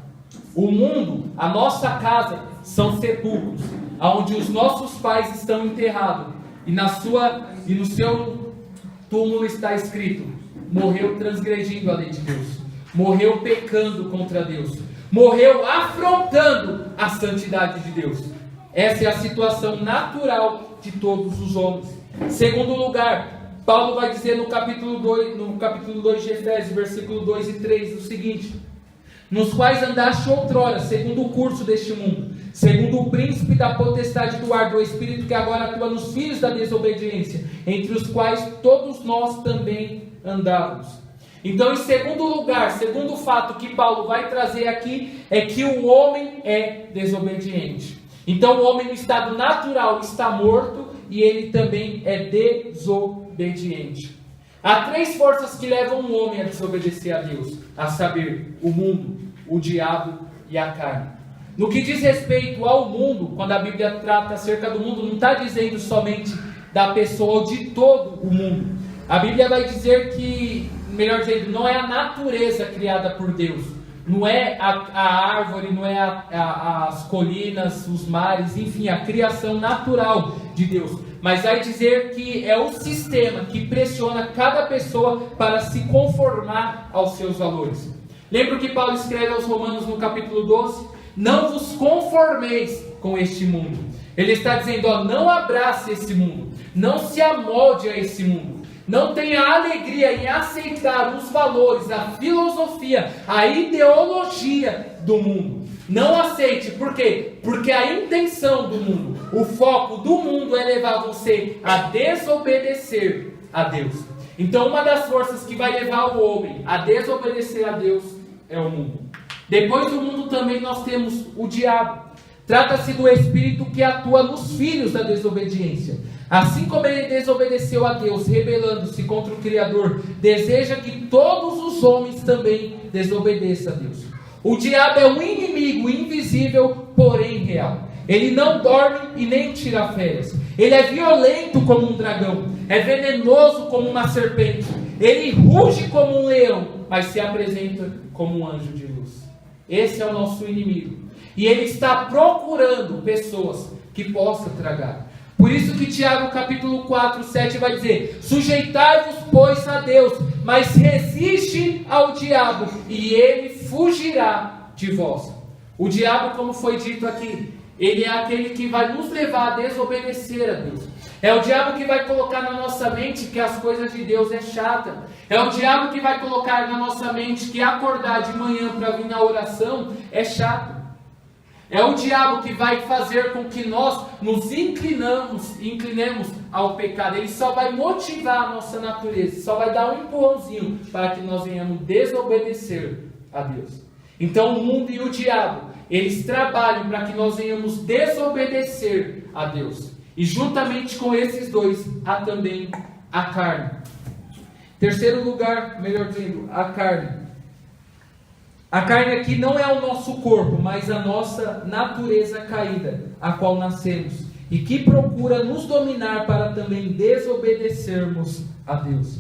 O mundo, a nossa casa, são sepulcros, onde os nossos pais estão enterrados. E no seu túmulo está escrito: morreu transgredindo a lei de Deus, morreu pecando contra Deus, morreu afrontando a santidade de Deus. Essa é a situação natural de todos os homens. Segundo lugar, Paulo vai dizer no capítulo 2 de Efésios, versículo 2 e 3, o seguinte: nos quais andaste outrora, segundo o curso deste mundo, segundo o príncipe da potestade do ar, do espírito que agora atua nos filhos da desobediência, entre os quais todos nós também andávamos. Então, em segundo lugar, segundo fato que Paulo vai trazer aqui, é que o homem é desobediente. Então, o homem no estado natural está morto e ele também é desobediente. Há 3 forças que levam o homem a desobedecer a Deus, a saber, o mundo, o diabo e a carne. No que diz respeito ao mundo, quando a Bíblia trata acerca do mundo, não está dizendo somente da pessoa ou de todo o mundo. A Bíblia vai dizer que, melhor dizendo, não é a natureza criada por Deus, não é a árvore, não é as colinas, os mares, enfim, a criação natural de Deus. Mas vai dizer que é o sistema que pressiona cada pessoa para se conformar aos seus valores. Lembra o que Paulo escreve aos Romanos no capítulo 12? Não vos conformeis com este mundo. Ele está dizendo, não abrace esse mundo, não se amolde a esse mundo. Não tenha alegria em aceitar os valores, a filosofia, a ideologia do mundo. Não aceite, por quê? Porque a intenção do mundo, o foco do mundo é levar você a desobedecer a Deus. Então uma das forças que vai levar o homem a desobedecer a Deus é o mundo. Depois do mundo também nós temos o diabo. Trata-se do espírito que atua nos filhos da desobediência. Assim como ele desobedeceu a Deus, rebelando-se contra o Criador, deseja que todos os homens também desobedeçam a Deus. O diabo é um inimigo invisível, porém real. Ele não dorme e nem tira férias. Ele é violento como um dragão, é venenoso como uma serpente. Ele ruge como um leão, mas se apresenta como um anjo de luz. Esse é o nosso inimigo. E ele está procurando pessoas que possam tragar. Por isso que Tiago capítulo 4, 7 vai dizer: sujeitai-vos, pois, a Deus, mas resiste ao diabo, e ele fugirá de vós. O diabo, como foi dito aqui, ele é aquele que vai nos levar a desobedecer a Deus. É o diabo que vai colocar na nossa mente que as coisas de Deus é chata. É o diabo que vai colocar na nossa mente que acordar de manhã para vir na oração é chato. É o diabo que vai fazer com que nós nos inclinemos ao pecado. Ele só vai motivar a nossa natureza, só vai dar um empurrãozinho para que nós venhamos desobedecer a Deus. Então o mundo e o diabo, eles trabalham para que nós venhamos desobedecer a Deus. E juntamente com esses dois, há também a carne. Terceiro lugar, melhor dizendo, a carne. A carne aqui não é o nosso corpo, mas a nossa natureza caída, a qual nascemos, e que procura nos dominar para também desobedecermos a Deus.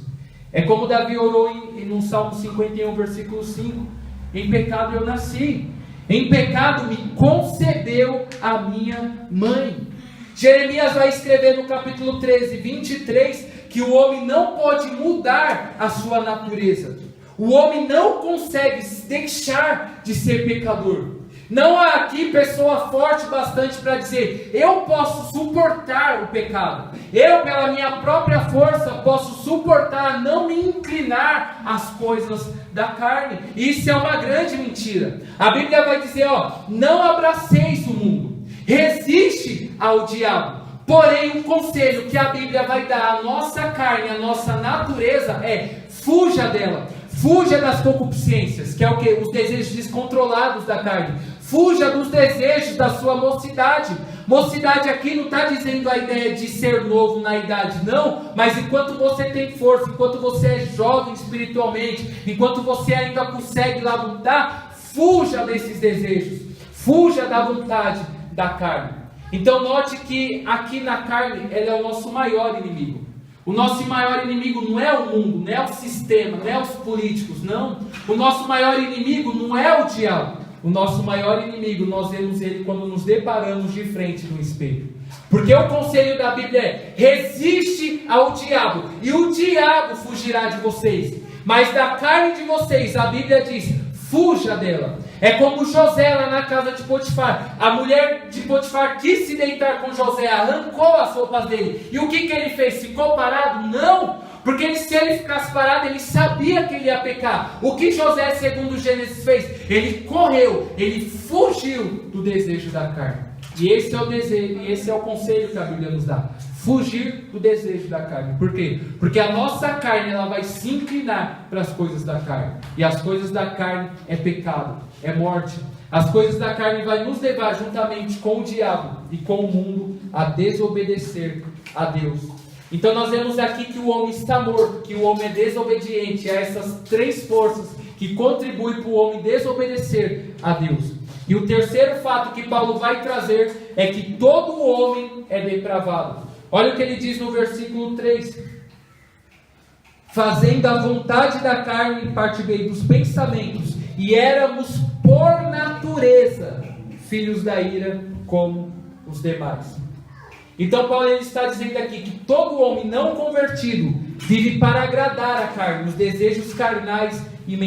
É como Davi orou no Salmo 51, versículo 5: em pecado eu nasci, em pecado me concebeu a minha mãe. Jeremias vai escrever no capítulo 13, 23, que o homem não pode mudar a sua natureza. O homem não consegue deixar de ser pecador. Não há aqui pessoa forte bastante para dizer: eu posso suportar o pecado. Eu, pela minha própria força, posso suportar, não me inclinar às coisas da carne. Isso é uma grande mentira. A Bíblia vai dizer, não abraceis o mundo. Resiste ao diabo. Porém, o conselho que a Bíblia vai dar à nossa carne, à nossa natureza é: fuja dela. Fuja das concupiscências, que é o que? Os desejos descontrolados da carne. Fuja dos desejos da sua mocidade. Mocidade aqui não está dizendo a ideia de ser novo na idade, não. Mas enquanto você tem força, enquanto você é jovem espiritualmente, enquanto você ainda consegue lá lutar, fuja desses desejos. Fuja da vontade da carne. Então note que aqui na carne, ela é o nosso maior inimigo. O nosso maior inimigo não é o mundo, não é o sistema, não é os políticos, não. O nosso maior inimigo não é o diabo. O nosso maior inimigo, nós vemos ele quando nos deparamos de frente no espelho. Porque o conselho da Bíblia é: resiste ao diabo, e o diabo fugirá de vocês. Mas da carne de vocês, a Bíblia diz: fuja dela. É como José lá na casa de Potifar. A mulher de Potifar quis se deitar com José, arrancou as roupas dele. E o que ele fez? Ficou parado? Não! Porque se ele ficasse parado, ele sabia que ele ia pecar. O que José, segundo Gênesis, fez? Ele correu, ele fugiu do desejo da carne. E esse é o desejo, e esse é o conselho que a Bíblia nos dá: fugir do desejo da carne. Por quê? Porque a nossa carne, ela vai se inclinar para as coisas da carne. E as coisas da carne é pecado, é morte. As coisas da carne vai nos levar, juntamente com o diabo e com o mundo, a desobedecer a Deus. Então nós vemos aqui que o homem está morto, que o homem é desobediente a essas três forças que contribuem para o homem desobedecer a Deus. E o terceiro fato que Paulo vai trazer é que todo homem é depravado. Olha o que ele diz no versículo 3. Fazendo a vontade da carne, parte B, dos pensamentos, e éramos por natureza filhos da ira como os demais. Então Paulo ele está dizendo aqui que todo homem não convertido vive para agradar a carne, os desejos carnais e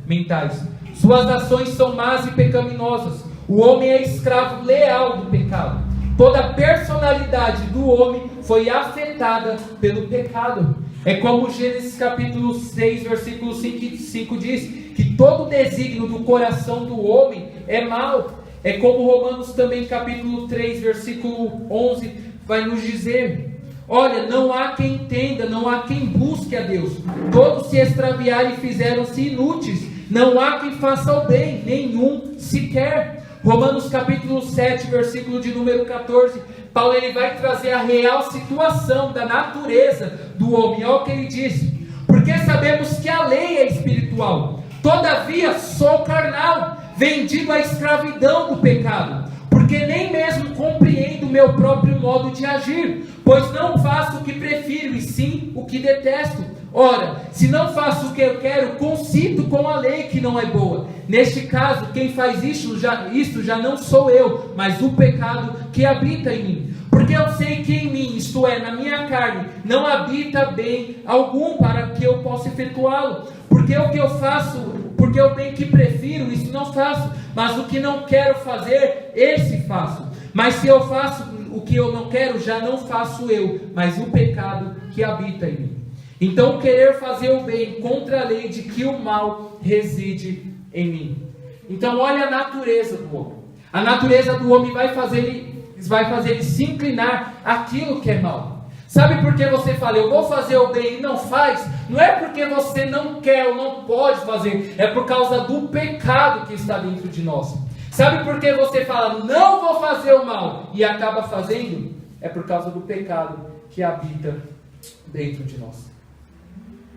mentais. Suas ações são más e pecaminosas. O homem é escravo leal do pecado. Toda a personalidade do homem foi afetada pelo pecado. É como Gênesis capítulo 6, versículo 5 diz, que todo desígnio do coração do homem é mau. É como Romanos também capítulo 3, versículo 11 vai nos dizer: olha, não há quem entenda, não há quem busque a Deus. Todos se extraviaram e fizeram-se inúteis. Não há quem faça o bem, nenhum sequer. Romanos capítulo 7, versículo de número 14, Paulo ele vai trazer a real situação da natureza do homem. Olha o que ele diz: porque sabemos que a lei é espiritual, todavia sou carnal, vendido à escravidão do pecado, porque nem mesmo compreendo o meu próprio modo de agir, pois não faço o que prefiro, e sim o que detesto. Ora, se não faço o que eu quero, consinto com a lei que não é boa. Neste caso, quem faz isto já não sou eu, mas o pecado que habita em mim. Porque eu sei que em mim, isto é, na minha carne, não habita bem algum para que eu possa efetuá-lo. Porque o que eu faço, porque o bem que prefiro, isso não faço, mas o que não quero fazer, esse faço. Mas se eu faço o que eu não quero, já não faço eu, mas o pecado que habita em mim. Então querer fazer o bem contra a lei de que o mal reside em mim. Então olha a natureza do homem. A natureza do homem vai fazer ele se inclinar àquilo que é mal. Sabe por que você fala, eu vou fazer o bem e não faz? Não é porque você não quer ou não pode fazer, é por causa do pecado que está dentro de nós. Sabe por que você fala, não vou fazer o mal e acaba fazendo? É por causa do pecado que habita dentro de nós.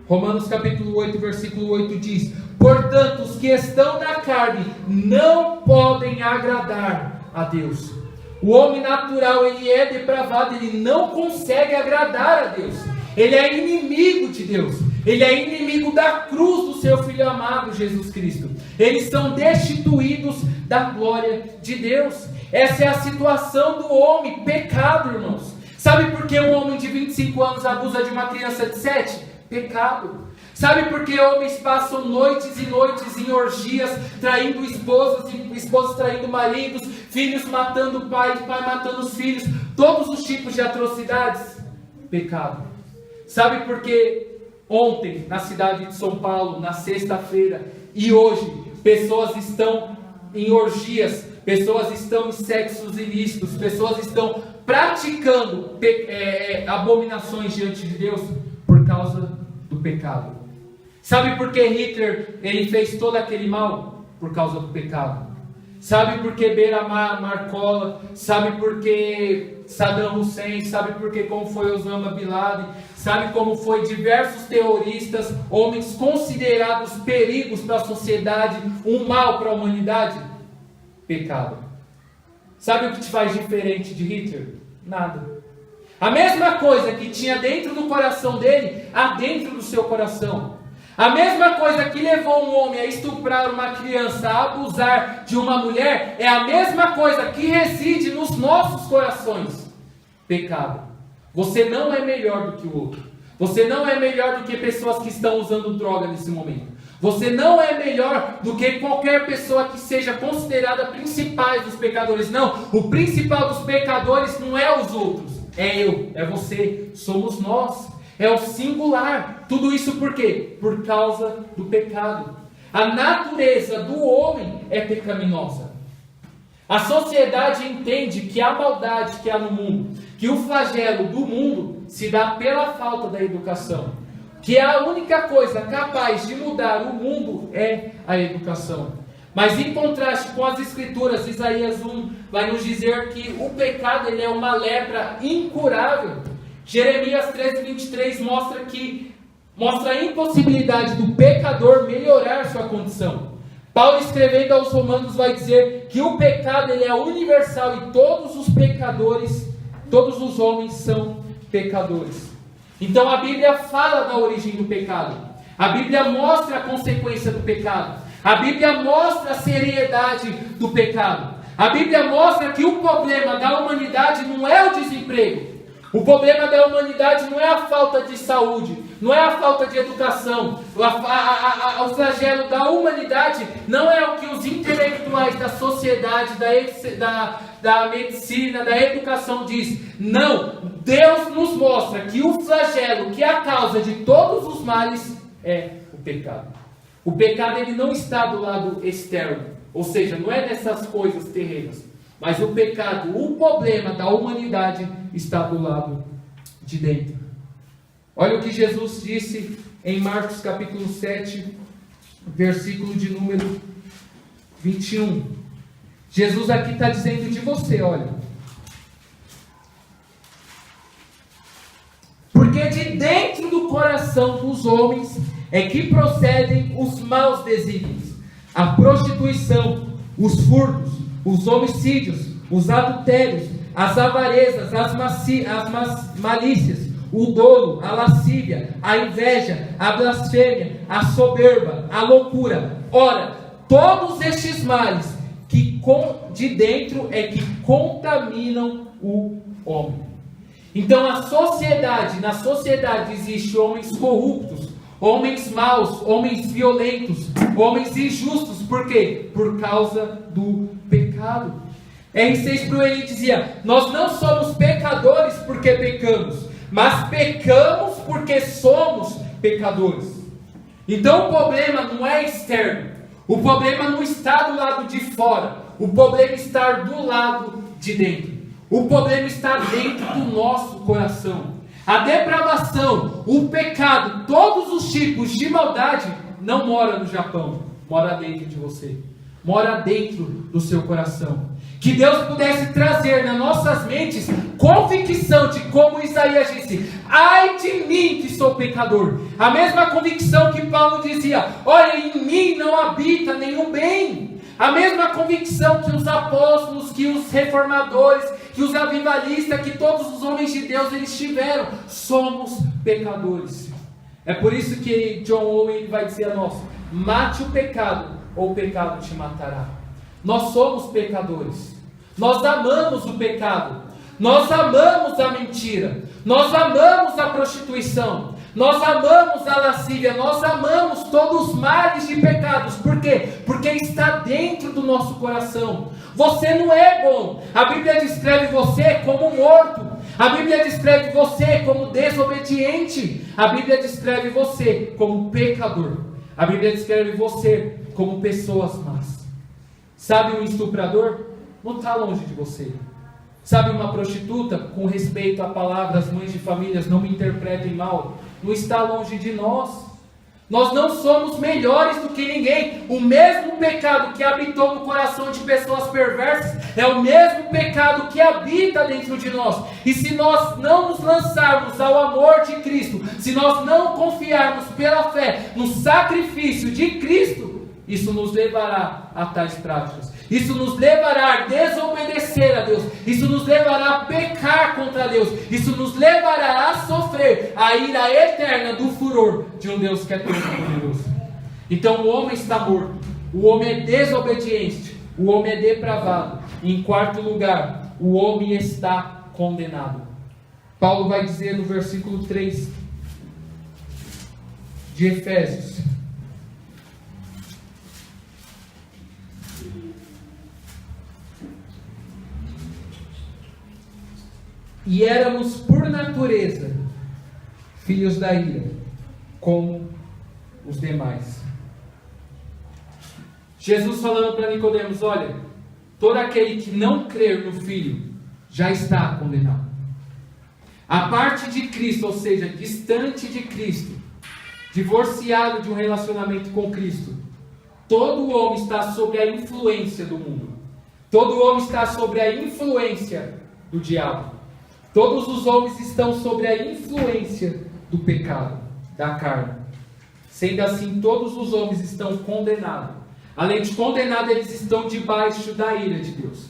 Romanos capítulo 8, versículo 8 diz: portanto, os que estão na carne não podem agradar a Deus. O homem natural, ele é depravado, ele não consegue agradar a Deus. Ele é inimigo de Deus. Ele é inimigo da cruz do seu Filho amado, Jesus Cristo. Eles são destituídos da glória de Deus. Essa é a situação do homem, pecado, irmãos. Sabe por que um homem de 25 anos abusa de uma criança de 7? Pecado. Sabe por que homens passam noites e noites em orgias, traindo esposas, e esposas traindo maridos, filhos matando o pai matando os filhos, todos os tipos de atrocidades? Pecado. Sabe por que ontem, na cidade de São Paulo, na sexta-feira, e hoje, pessoas estão em orgias, pessoas estão em sexos ilícitos, pessoas estão praticando abominações diante de Deus? Por causa do pecado. Sabe por que Hitler ele fez todo aquele mal? Por causa do pecado. Sabe por que Beira-Mar Marcola? Sabe por que Saddam Hussein? Sabe por que como foi Osama Bin Laden? Sabe como foi diversos terroristas, homens considerados perigos para a sociedade, um mal para a humanidade? Pecado. Sabe o que te faz diferente de Hitler? Nada. A mesma coisa que tinha dentro do coração dele, há dentro do seu coração. A mesma coisa que levou um homem a estuprar uma criança, a abusar de uma mulher, é a mesma coisa que reside nos nossos corações. Pecado. Você não é melhor do que o outro. Você não é melhor do que pessoas que estão usando droga nesse momento. Você não é melhor do que qualquer pessoa que seja considerada principal dos pecadores. Não, o principal dos pecadores não é os outros. É eu, é você, somos nós, é o singular. Tudo isso por quê? Por causa do pecado. A natureza do homem é pecaminosa. A sociedade entende que a maldade que há no mundo, que o flagelo do mundo se dá pela falta da educação, que a única coisa capaz de mudar o mundo é a educação. Mas em contraste com as escrituras, Isaías 1 vai nos dizer que o pecado ele é uma lepra incurável. Jeremias 13:23 mostra a impossibilidade do pecador melhorar sua condição. Paulo, escrevendo aos Romanos, vai dizer que o pecado ele é universal e todos os pecadores, todos os homens são pecadores. Então a Bíblia fala da origem do pecado. A Bíblia mostra a consequência do pecado. A Bíblia mostra a seriedade do pecado. A Bíblia mostra que o problema da humanidade não é o desemprego. O problema da humanidade não é a falta de saúde, não é a falta de educação. O flagelo da humanidade não é o que os intelectuais da sociedade, da medicina, da educação diz. Não, Deus nos mostra que o flagelo, que é a causa de todos os males, é o pecado. O pecado ele não está do lado externo, ou seja, não é dessas coisas terrenas. Mas o pecado, o problema da humanidade está do lado de dentro. Olha o que Jesus disse em Marcos capítulo 7, versículo de número 21. Jesus aqui está dizendo de você, olha. Porque de dentro do coração dos homens é que procedem os maus desígnios, a prostituição, os furtos, os homicídios, os adultérios, as avarezas, as malícias, o dolo, a lascívia, a inveja, a blasfêmia, a soberba, a loucura. Ora, todos estes males que de dentro é que contaminam o homem. Então na sociedade existem homens corruptos, homens maus, homens violentos, homens injustos. Por quê? Por causa do pecado. R.C. Sproul ele dizia: nós não somos pecadores porque pecamos, mas pecamos porque somos pecadores. Então o problema não é externo, o problema não está do lado de fora, o problema está do lado de dentro. O problema está dentro do nosso coração. A depravação, o pecado, todos os tipos de maldade não mora no Japão, mora dentro de você, mora dentro do seu coração. Que Deus pudesse trazer nas nossas mentes convicção de como Isaías disse: ai de mim que sou pecador. A mesma convicção que Paulo dizia: olha, em mim não habita nenhum bem. A mesma convicção que os apóstolos, que os reformadores, que os avivalistas, que todos os homens de Deus eles tiveram. Somos pecadores. É por isso que John Owen vai dizer a nós: mate o pecado, ou o pecado te matará. Nós somos pecadores. Nós amamos o pecado. Nós amamos a mentira. Nós amamos a prostituição. Nós amamos a lascívia. Nós amamos todos os males de pecados. Por quê? Porque está dentro do nosso coração. Você não é bom. A Bíblia descreve você como morto. A Bíblia descreve você como desobediente. A Bíblia descreve você como pecador. A Bíblia descreve você como pessoas más. Sabe um estuprador? Não está longe de você. Sabe uma prostituta? Com respeito à palavra, as mães de famílias, não me interpretem mal. Não está longe de nós. Nós não somos melhores do que ninguém. O mesmo pecado que habitou no coração de pessoas perversas é o mesmo pecado que habita dentro de nós. E se nós não nos lançarmos ao amor de Cristo, se nós não confiarmos pela fé no sacrifício de Cristo, isso nos levará a tais práticas. Isso nos levará a desobedecer a Deus. Isso nos levará a pecar contra Deus. Isso nos levará a sofrer a ira eterna do furor de um Deus que é todo poderoso. Então o homem está morto. O homem é desobediente. O homem é depravado. E em quarto lugar, o homem está condenado. Paulo vai dizer no versículo 3 de Efésios: e éramos por natureza filhos da ira, como os demais. Jesus falando para Nicodemos: olha, todo aquele que não crer no Filho já está condenado. A parte de Cristo, ou seja, distante de Cristo, divorciado de um relacionamento com Cristo, todo homem está sob a influência do mundo. Todo homem está sob a influência do diabo. Todos os homens estão sob a influência do pecado, da carne. Sendo assim, todos os homens estão condenados. Além de condenados, eles estão debaixo da ira de Deus.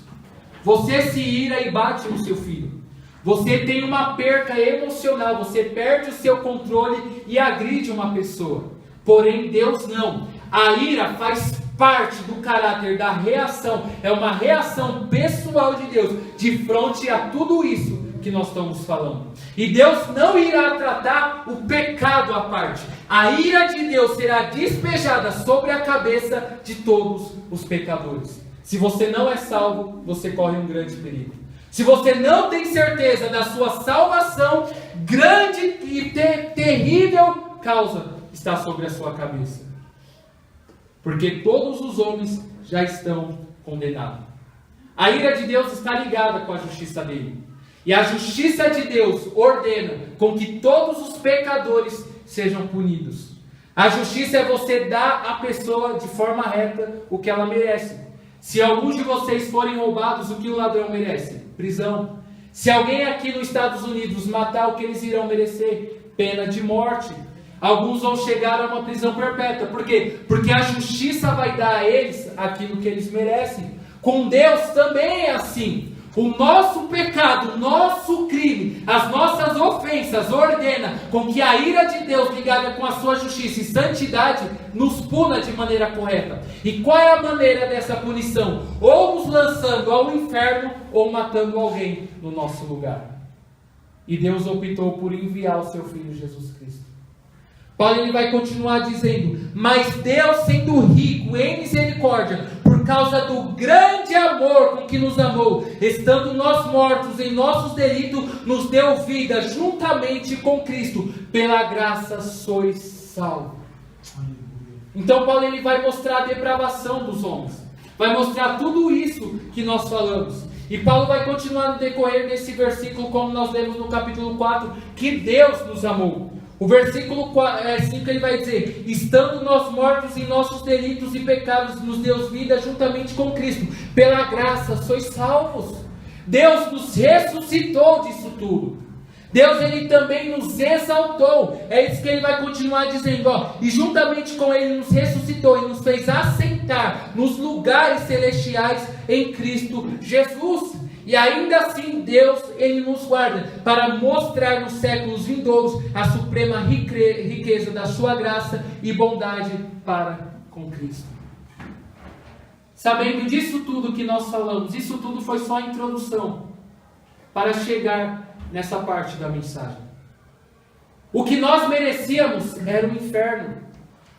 Você se ira e bate no seu filho. Você tem uma perca emocional, você perde o seu controle e agride uma pessoa. Porém, Deus não. A ira faz parte do caráter da reação. É uma reação pessoal de Deus, de frente a tudo isso que nós estamos falando. E Deus não irá tratar o pecado à parte. A ira de Deus será despejada sobre a cabeça de todos os pecadores. Se você não é salvo, você corre um grande perigo. Se você não tem certeza da sua salvação, grande e terrível causa está sobre a sua cabeça. Porque todos os homens já estão condenados. A ira de Deus está ligada com a justiça dele. E a justiça de Deus ordena com que todos os pecadores sejam punidos. A justiça é você dar à pessoa de forma reta o que ela merece. Se alguns de vocês forem roubados, o que o ladrão merece? Prisão. Se alguém aqui nos Estados Unidos matar, o que eles irão merecer? Pena de morte. Alguns vão chegar a uma prisão perpétua. Por quê? Porque a justiça vai dar a eles aquilo que eles merecem. Com Deus também é assim. O nosso pecado, o nosso crime, as nossas ofensas ordena com que a ira de Deus ligada com a sua justiça e santidade nos puna de maneira correta. E qual é a maneira dessa punição? Ou nos lançando ao inferno ou matando alguém no nosso lugar. E Deus optou por enviar o seu Filho Jesus Cristo. Paulo ele vai continuar dizendo: mas Deus, sendo rico em misericórdia, por causa do grande amor com que nos amou, estando nós mortos em nossos delitos, nos deu vida juntamente com Cristo. Pela graça sois salvos. Então Paulo ele vai mostrar a depravação dos homens. Vai mostrar tudo isso que nós falamos. E Paulo vai continuar no decorrer desse versículo, como nós lemos no capítulo 4, que Deus nos amou. O versículo 5 ele vai dizer: estando nós mortos em nossos delitos e pecados, nos deu vida juntamente com Cristo. Pela graça sois salvos. Deus nos ressuscitou disso tudo. Deus ele também nos exaltou. É isso que ele vai continuar dizendo, e juntamente com ele nos ressuscitou e nos fez assentar nos lugares celestiais em Cristo Jesus. E ainda assim Deus ele nos guarda para mostrar nos séculos vindouros a suprema riqueza da sua graça e bondade para com Cristo. Sabendo disso tudo que nós falamos, isso tudo foi só a introdução para chegar nessa parte da mensagem. O que nós merecíamos era o inferno.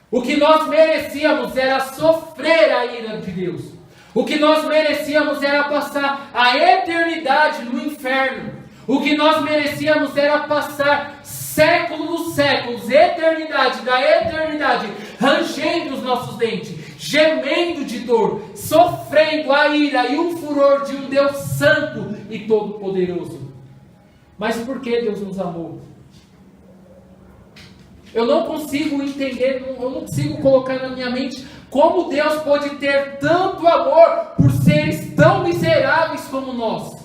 O que nós merecíamos era sofrer a ira de Deus. O que nós merecíamos era passar a eternidade no inferno. O que nós merecíamos era passar séculos dos séculos, eternidade da eternidade, rangendo os nossos dentes, gemendo de dor, sofrendo a ira e o furor de um Deus santo e todo-poderoso. Mas por que Deus nos amou? Eu não consigo entender, eu não consigo colocar na minha mente como Deus pode ter tanto amor por seres tão miseráveis como nós.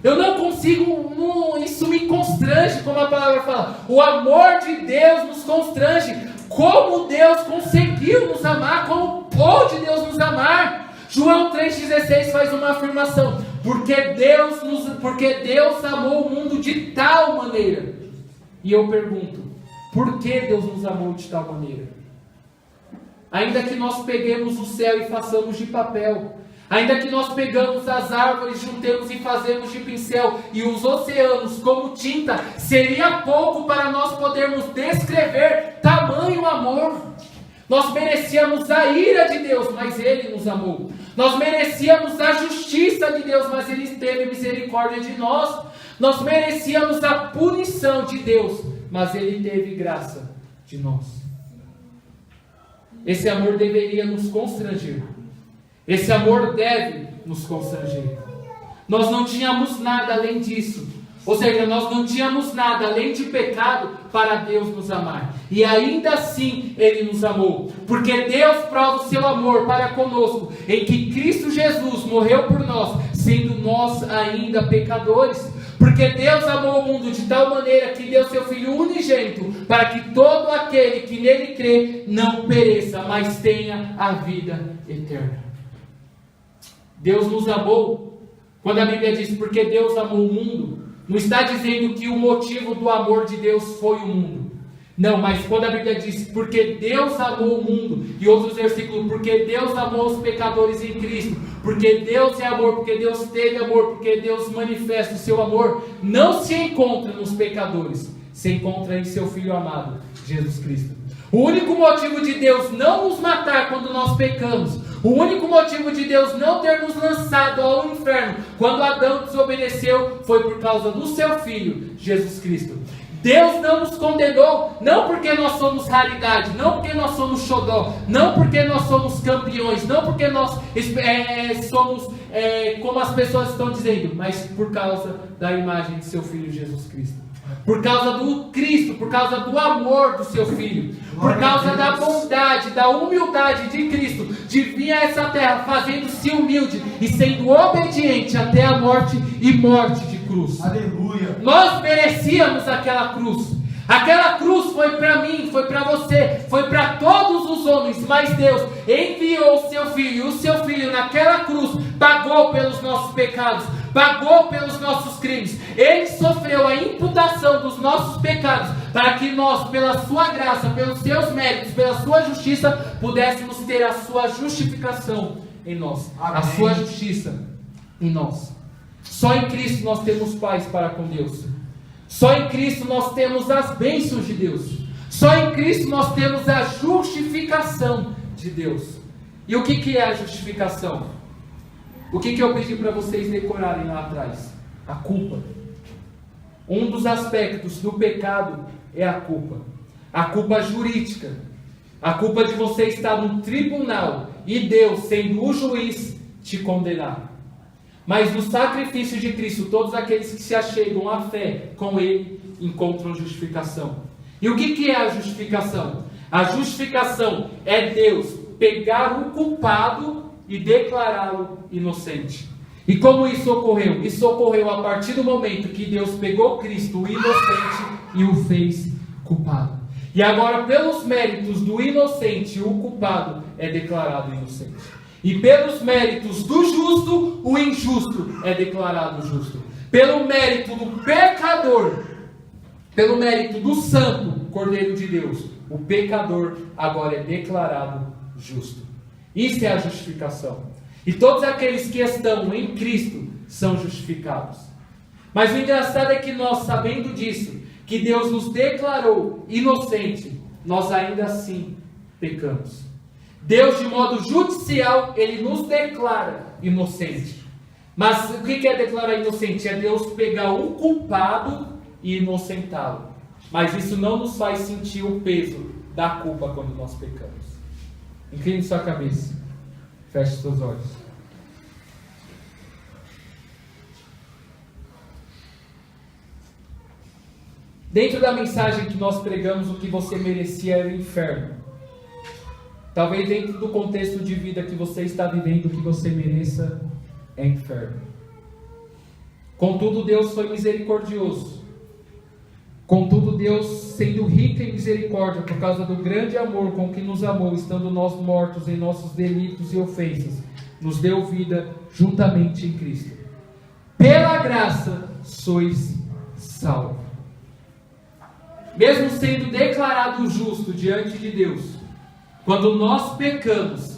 Eu não consigo, isso me constrange, como a palavra fala. O amor de Deus nos constrange. Como Deus conseguiu nos amar? Como pôde Deus nos amar? João 3,16 faz uma afirmação. Porque Deus amou o mundo de tal maneira. E eu pergunto, por que Deus nos amou de tal maneira? Ainda que nós peguemos o céu e façamos de papel, ainda que nós pegamos as árvores, juntemos e fazemos de pincel, e os oceanos como tinta, seria pouco para nós podermos descrever tamanho amor. Nós merecíamos a ira de Deus, mas Ele nos amou. Nós merecíamos a justiça de Deus, mas Ele teve misericórdia de nós. Nós merecíamos a punição de Deus, mas Ele teve graça de nós. Esse amor deveria nos constranger. Esse amor deve nos constranger. Nós não tínhamos nada além disso. Ou seja, nós não tínhamos nada além de pecado para Deus nos amar. E ainda assim Ele nos amou. Porque Deus prova o seu amor para conosco em que Cristo Jesus morreu por nós, sendo nós ainda pecadores. Porque Deus amou o mundo de tal maneira que deu seu Filho unigênito, para que todo aquele que nele crê não pereça, mas tenha a vida eterna. Deus nos amou. Quando a Bíblia diz porque Deus amou o mundo, não está dizendo que o motivo do amor de Deus foi o mundo. Não, mas quando a Bíblia diz porque Deus amou o mundo, e outros versículos, porque Deus amou os pecadores em Cristo, porque Deus é amor, porque Deus teve amor, porque Deus manifesta o seu amor, não se encontra nos pecadores, se encontra em seu Filho amado, Jesus Cristo. O único motivo de Deus não nos matar quando nós pecamos, o único motivo de Deus não ter nos lançado ao inferno quando Adão desobedeceu, foi por causa do seu Filho, Jesus Cristo. Deus não nos condenou, não porque nós somos raridade, não porque nós somos xodó, não porque nós somos campeões, não porque nós somos como as pessoas estão dizendo, mas por causa da imagem de seu Filho Jesus Cristo. Por causa do Cristo, por causa do amor do seu Filho, por causa da bondade, da humildade de Cristo, de vir a essa terra fazendo-se humilde e sendo obediente até a morte e morte de cruz. Aleluia. Nós merecíamos aquela cruz. Aquela cruz foi para mim, foi para você, foi para todos os homens, mas Deus enviou o seu Filho, e o seu Filho naquela cruz pagou pelos nossos pecados, pagou pelos nossos crimes. Ele sofreu a imputação dos nossos pecados, para que nós, pela sua graça, pelos seus méritos, pela sua justiça, pudéssemos ter a sua justificação em nós. Amém. A sua justiça em nós. Só em Cristo nós temos paz para com Deus. Só em Cristo nós temos as bênçãos de Deus. Só em Cristo nós temos a justificação de Deus. E o que é a justificação? O que eu pedi para vocês decorarem lá atrás? A culpa. Um dos aspectos do pecado é a culpa. A culpa jurídica. A culpa de você estar no tribunal e Deus, sendo o juiz, te condenar. Mas no sacrifício de Cristo, todos aqueles que se achegam à fé com Ele, encontram justificação. E o que é a justificação? A justificação é Deus pegar o culpado e declará-lo inocente. E como isso ocorreu? Isso ocorreu a partir do momento que Deus pegou Cristo, o inocente, e o fez culpado. E agora, pelos méritos do inocente, o culpado é declarado inocente. E pelos méritos do justo, o injusto é declarado justo. Pelo mérito do pecador, pelo mérito do santo Cordeiro de Deus, o pecador agora é declarado justo. Isso é a justificação. E todos aqueles que estão em Cristo são justificados. Mas o engraçado é que nós, sabendo disso, que Deus nos declarou inocente, nós ainda assim pecamos. Deus, de modo judicial, Ele nos declara inocente. Mas o que é declarar inocente? É Deus pegar o culpado e inocentá-lo. Mas isso não nos faz sentir o peso da culpa quando nós pecamos. Incline sua cabeça. Feche seus olhos. Dentro da mensagem que nós pregamos, o que você merecia era o inferno. Talvez dentro do contexto de vida que você está vivendo, o que você mereça é inferno. Contudo, Deus foi misericordioso. Contudo, Deus, sendo rico em misericórdia, por causa do grande amor com que nos amou, estando nós mortos em nossos delitos e ofensas, nos deu vida juntamente em Cristo. Pela graça sois salvos. Mesmo sendo declarado justo diante de Deus, quando nós pecamos,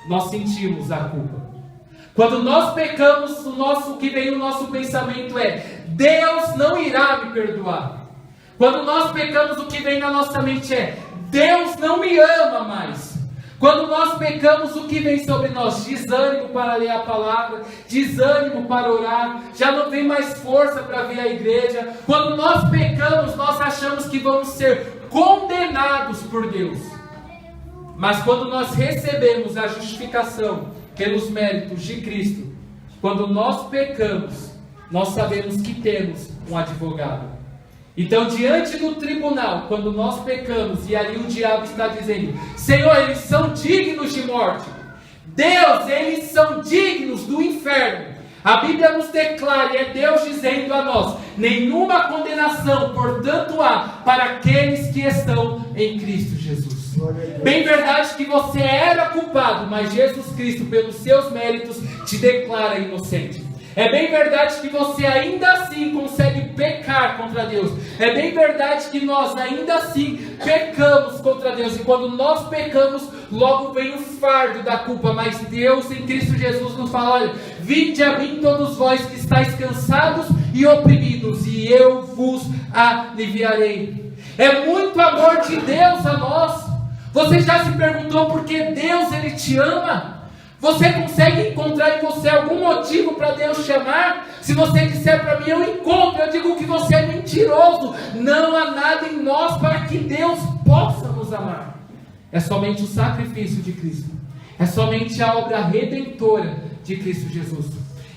nós sentimos a culpa. Quando nós pecamos, o que vem no nosso pensamento é: Deus não irá me perdoar. Quando nós pecamos, o que vem na nossa mente é: Deus não me ama mais. Quando nós pecamos, o que vem sobre nós? Desânimo para ler a palavra, desânimo para orar, já não tem mais força para vir à igreja. Quando nós pecamos, nós achamos que vamos ser condenados por Deus. Mas quando nós recebemos a justificação pelos méritos de Cristo, quando nós pecamos, nós sabemos que temos um advogado. Então, diante do tribunal, quando nós pecamos, e ali o diabo está dizendo: Senhor, eles são dignos de morte. Deus, eles são dignos do inferno. A Bíblia nos declara, e é Deus dizendo a nós: nenhuma condenação, portanto, há para aqueles que estão em Cristo Jesus. Bem verdade que você era culpado, mas Jesus Cristo, pelos seus méritos, te declara inocente. É bem verdade que você ainda assim consegue pecar contra Deus. É bem verdade que nós ainda assim pecamos contra Deus. E quando nós pecamos, logo vem o fardo da culpa. Mas Deus em Cristo Jesus nos fala: olha, vinde a mim todos vós que estáis cansados e oprimidos, e eu vos aliviarei. É muito amor de Deus a nós. Você já se perguntou por que Deus ele te ama? Você consegue encontrar em você algum motivo para Deus te amar? Se você disser para mim, eu encontro, eu digo que você é mentiroso. Não há nada em nós para que Deus possa nos amar. É somente o sacrifício de Cristo. É somente a obra redentora de Cristo Jesus.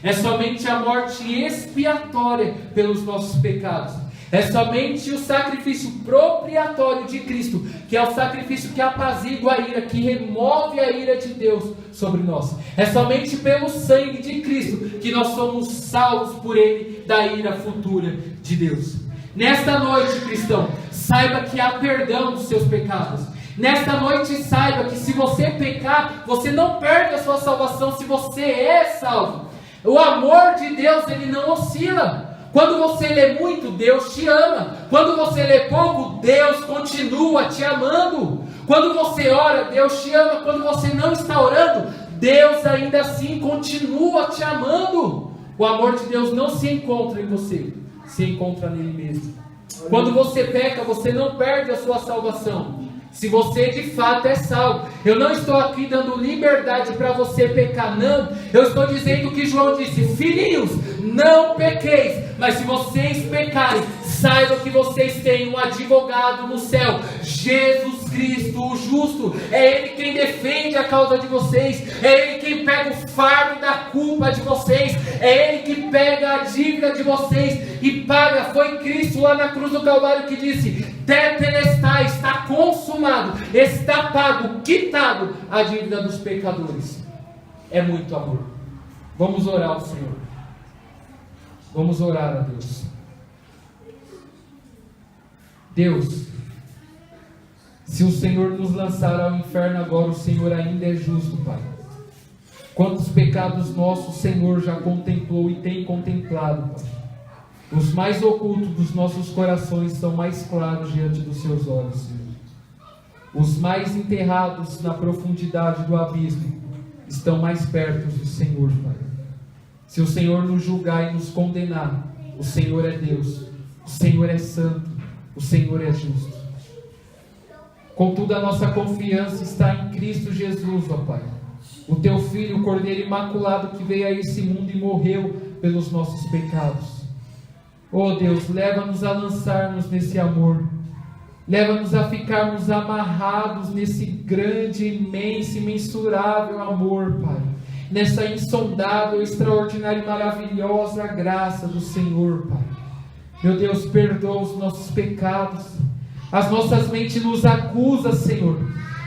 É somente a morte expiatória pelos nossos pecados. É somente o sacrifício propriatório de Cristo, que é o sacrifício que apazigua a ira, que remove a ira de Deus sobre nós. É somente pelo sangue de Cristo que nós somos salvos por Ele da ira futura de Deus. Nesta noite, cristão, saiba que há perdão dos seus pecados. Nesta noite, saiba que se você pecar, você não perde a sua salvação se você é salvo. O amor de Deus, ele não oscila. Quando você lê muito, Deus te ama. Quando você lê pouco, Deus continua te amando. Quando você ora, Deus te ama. Quando você não está orando, Deus ainda assim continua te amando. O amor de Deus não se encontra em você, se encontra nele mesmo. Quando você peca, você não perde a sua salvação. Se você de fato é salvo. Eu não estou aqui dando liberdade para você pecar, não. Eu estou dizendo que João disse: filhinhos, não pequeis. Mas se vocês pecarem, saibam que vocês têm um advogado no céu, Jesus Cristo, o justo. É Ele quem defende a causa de vocês. É Ele quem pega o fardo da culpa de vocês. É Ele que pega a dívida de vocês e paga. Foi Cristo lá na cruz do Calvário que disse: tetelestai, está consumado, está pago, quitado a dívida dos pecadores. É muito amor. Vamos orar ao Senhor. Vamos orar a Deus. Deus, se o Senhor nos lançar ao inferno agora, o Senhor ainda é justo, Pai. Quantos pecados nossos o Senhor já contemplou e tem contemplado, Pai. Os mais ocultos dos nossos corações são mais claros diante dos seus olhos, Senhor. Os mais enterrados na profundidade do abismo estão mais perto do Senhor, Pai. Se o Senhor nos julgar e nos condenar, o Senhor é Deus, o Senhor é santo, o Senhor é justo. Contudo, a nossa confiança está em Cristo Jesus, ó Pai. O Teu Filho, o Cordeiro Imaculado, que veio a esse mundo e morreu pelos nossos pecados. Oh Deus, leva-nos a lançar-nos nesse amor. Leva-nos a ficarmos amarrados nesse grande, imenso, imensurável amor, Pai. Nessa insondável, extraordinária e maravilhosa graça do Senhor, Pai. Meu Deus, perdoa os nossos pecados. As nossas mentes nos acusam, Senhor.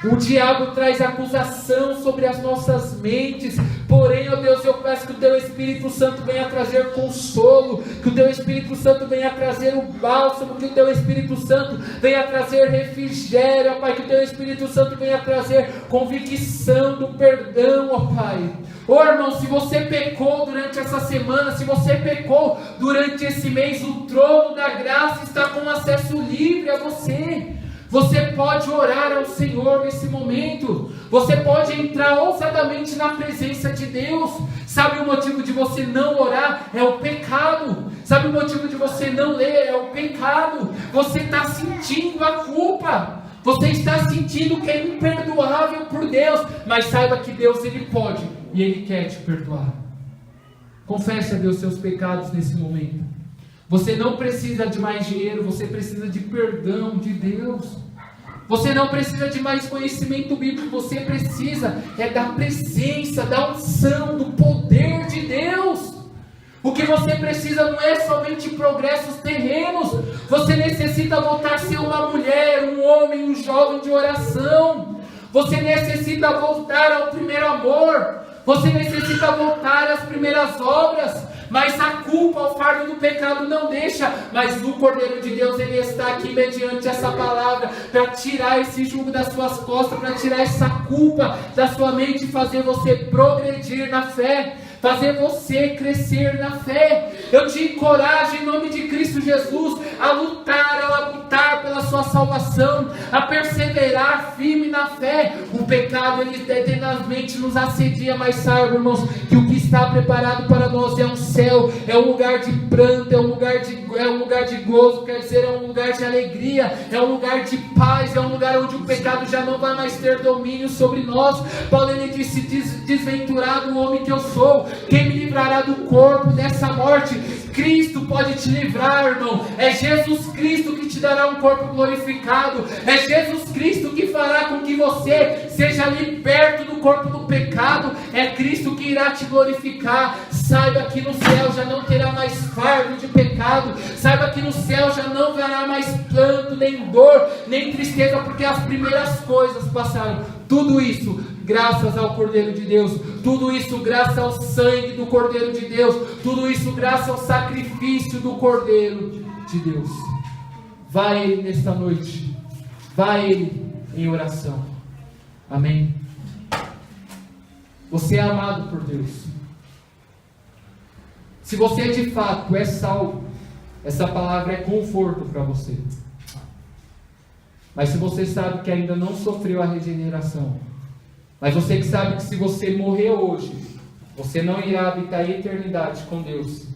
O diabo traz acusação sobre as nossas mentes. Porém, ó Deus, eu peço que o Teu Espírito Santo venha trazer consolo, que o Teu Espírito Santo venha trazer o bálsamo, que o Teu Espírito Santo venha trazer refrigério, ó Pai, que o Teu Espírito Santo venha trazer convicção do perdão, ó Pai. Ô irmão, se você pecou durante essa semana, se você pecou durante esse mês, o trono da graça está com acesso livre a você. Você pode orar ao Senhor nesse momento. Você pode entrar ousadamente na presença de Deus. Sabe o motivo de você não orar? É o pecado. Sabe o motivo de você não ler? É o pecado. Você está sentindo a culpa. Você está sentindo que é imperdoável por Deus. Mas saiba que Deus, Ele pode e Ele quer te perdoar. Confesse a Deus seus pecados nesse momento. Você não precisa de mais dinheiro, você precisa de perdão de Deus. Você não precisa de mais conhecimento bíblico, você precisa da presença, da unção, do poder de Deus. O que você precisa não é somente progressos terrenos. Você necessita voltar a ser uma mulher, um homem, um jovem de oração. Você necessita voltar ao primeiro amor. Você necessita voltar às primeiras obras. Mas a culpa, o fardo do pecado não deixa. Mas o Cordeiro de Deus, Ele está aqui mediante essa palavra, para tirar esse jugo das suas costas, para tirar essa culpa da sua mente e fazer você progredir na fé, fazer você crescer na fé. Eu te encorajo em nome de Cristo Jesus a lutar pela sua salvação, a perseverar firme na fé. O pecado, ele tenazmente nos assedia, mas saiba, irmãos, que o que está preparado para nós é um céu, é um lugar de pranto, é um lugar de gozo, quer dizer, é um lugar de alegria, é um lugar de paz, é um lugar onde o pecado já não vai mais ter domínio sobre nós. Paulo, ele disse: desventurado o homem que eu sou, quem me livrará do corpo dessa morte? Cristo pode te livrar, irmão. É Jesus Cristo que te dará um corpo glorificado. É Jesus Cristo que fará com que você seja liberto do corpo do pecado. É Cristo que irá te glorificar. Saiba que no céu já não terá mais fardo de pecado. Saiba que no céu já não haverá mais pranto, nem dor, nem tristeza, porque as primeiras coisas passaram. Tudo isso graças ao Cordeiro de Deus, tudo isso graças ao sangue do Cordeiro de Deus, tudo isso graças ao sacrifício do Cordeiro de Deus. Vá a Ele nesta noite, vá a Ele em oração. Amém. Você é amado por Deus. Se você de fato é salvo, essa palavra é conforto para você. Mas se você sabe que ainda não sofreu a regeneração, mas você que sabe que se você morrer hoje, você não irá habitar a eternidade com Deus,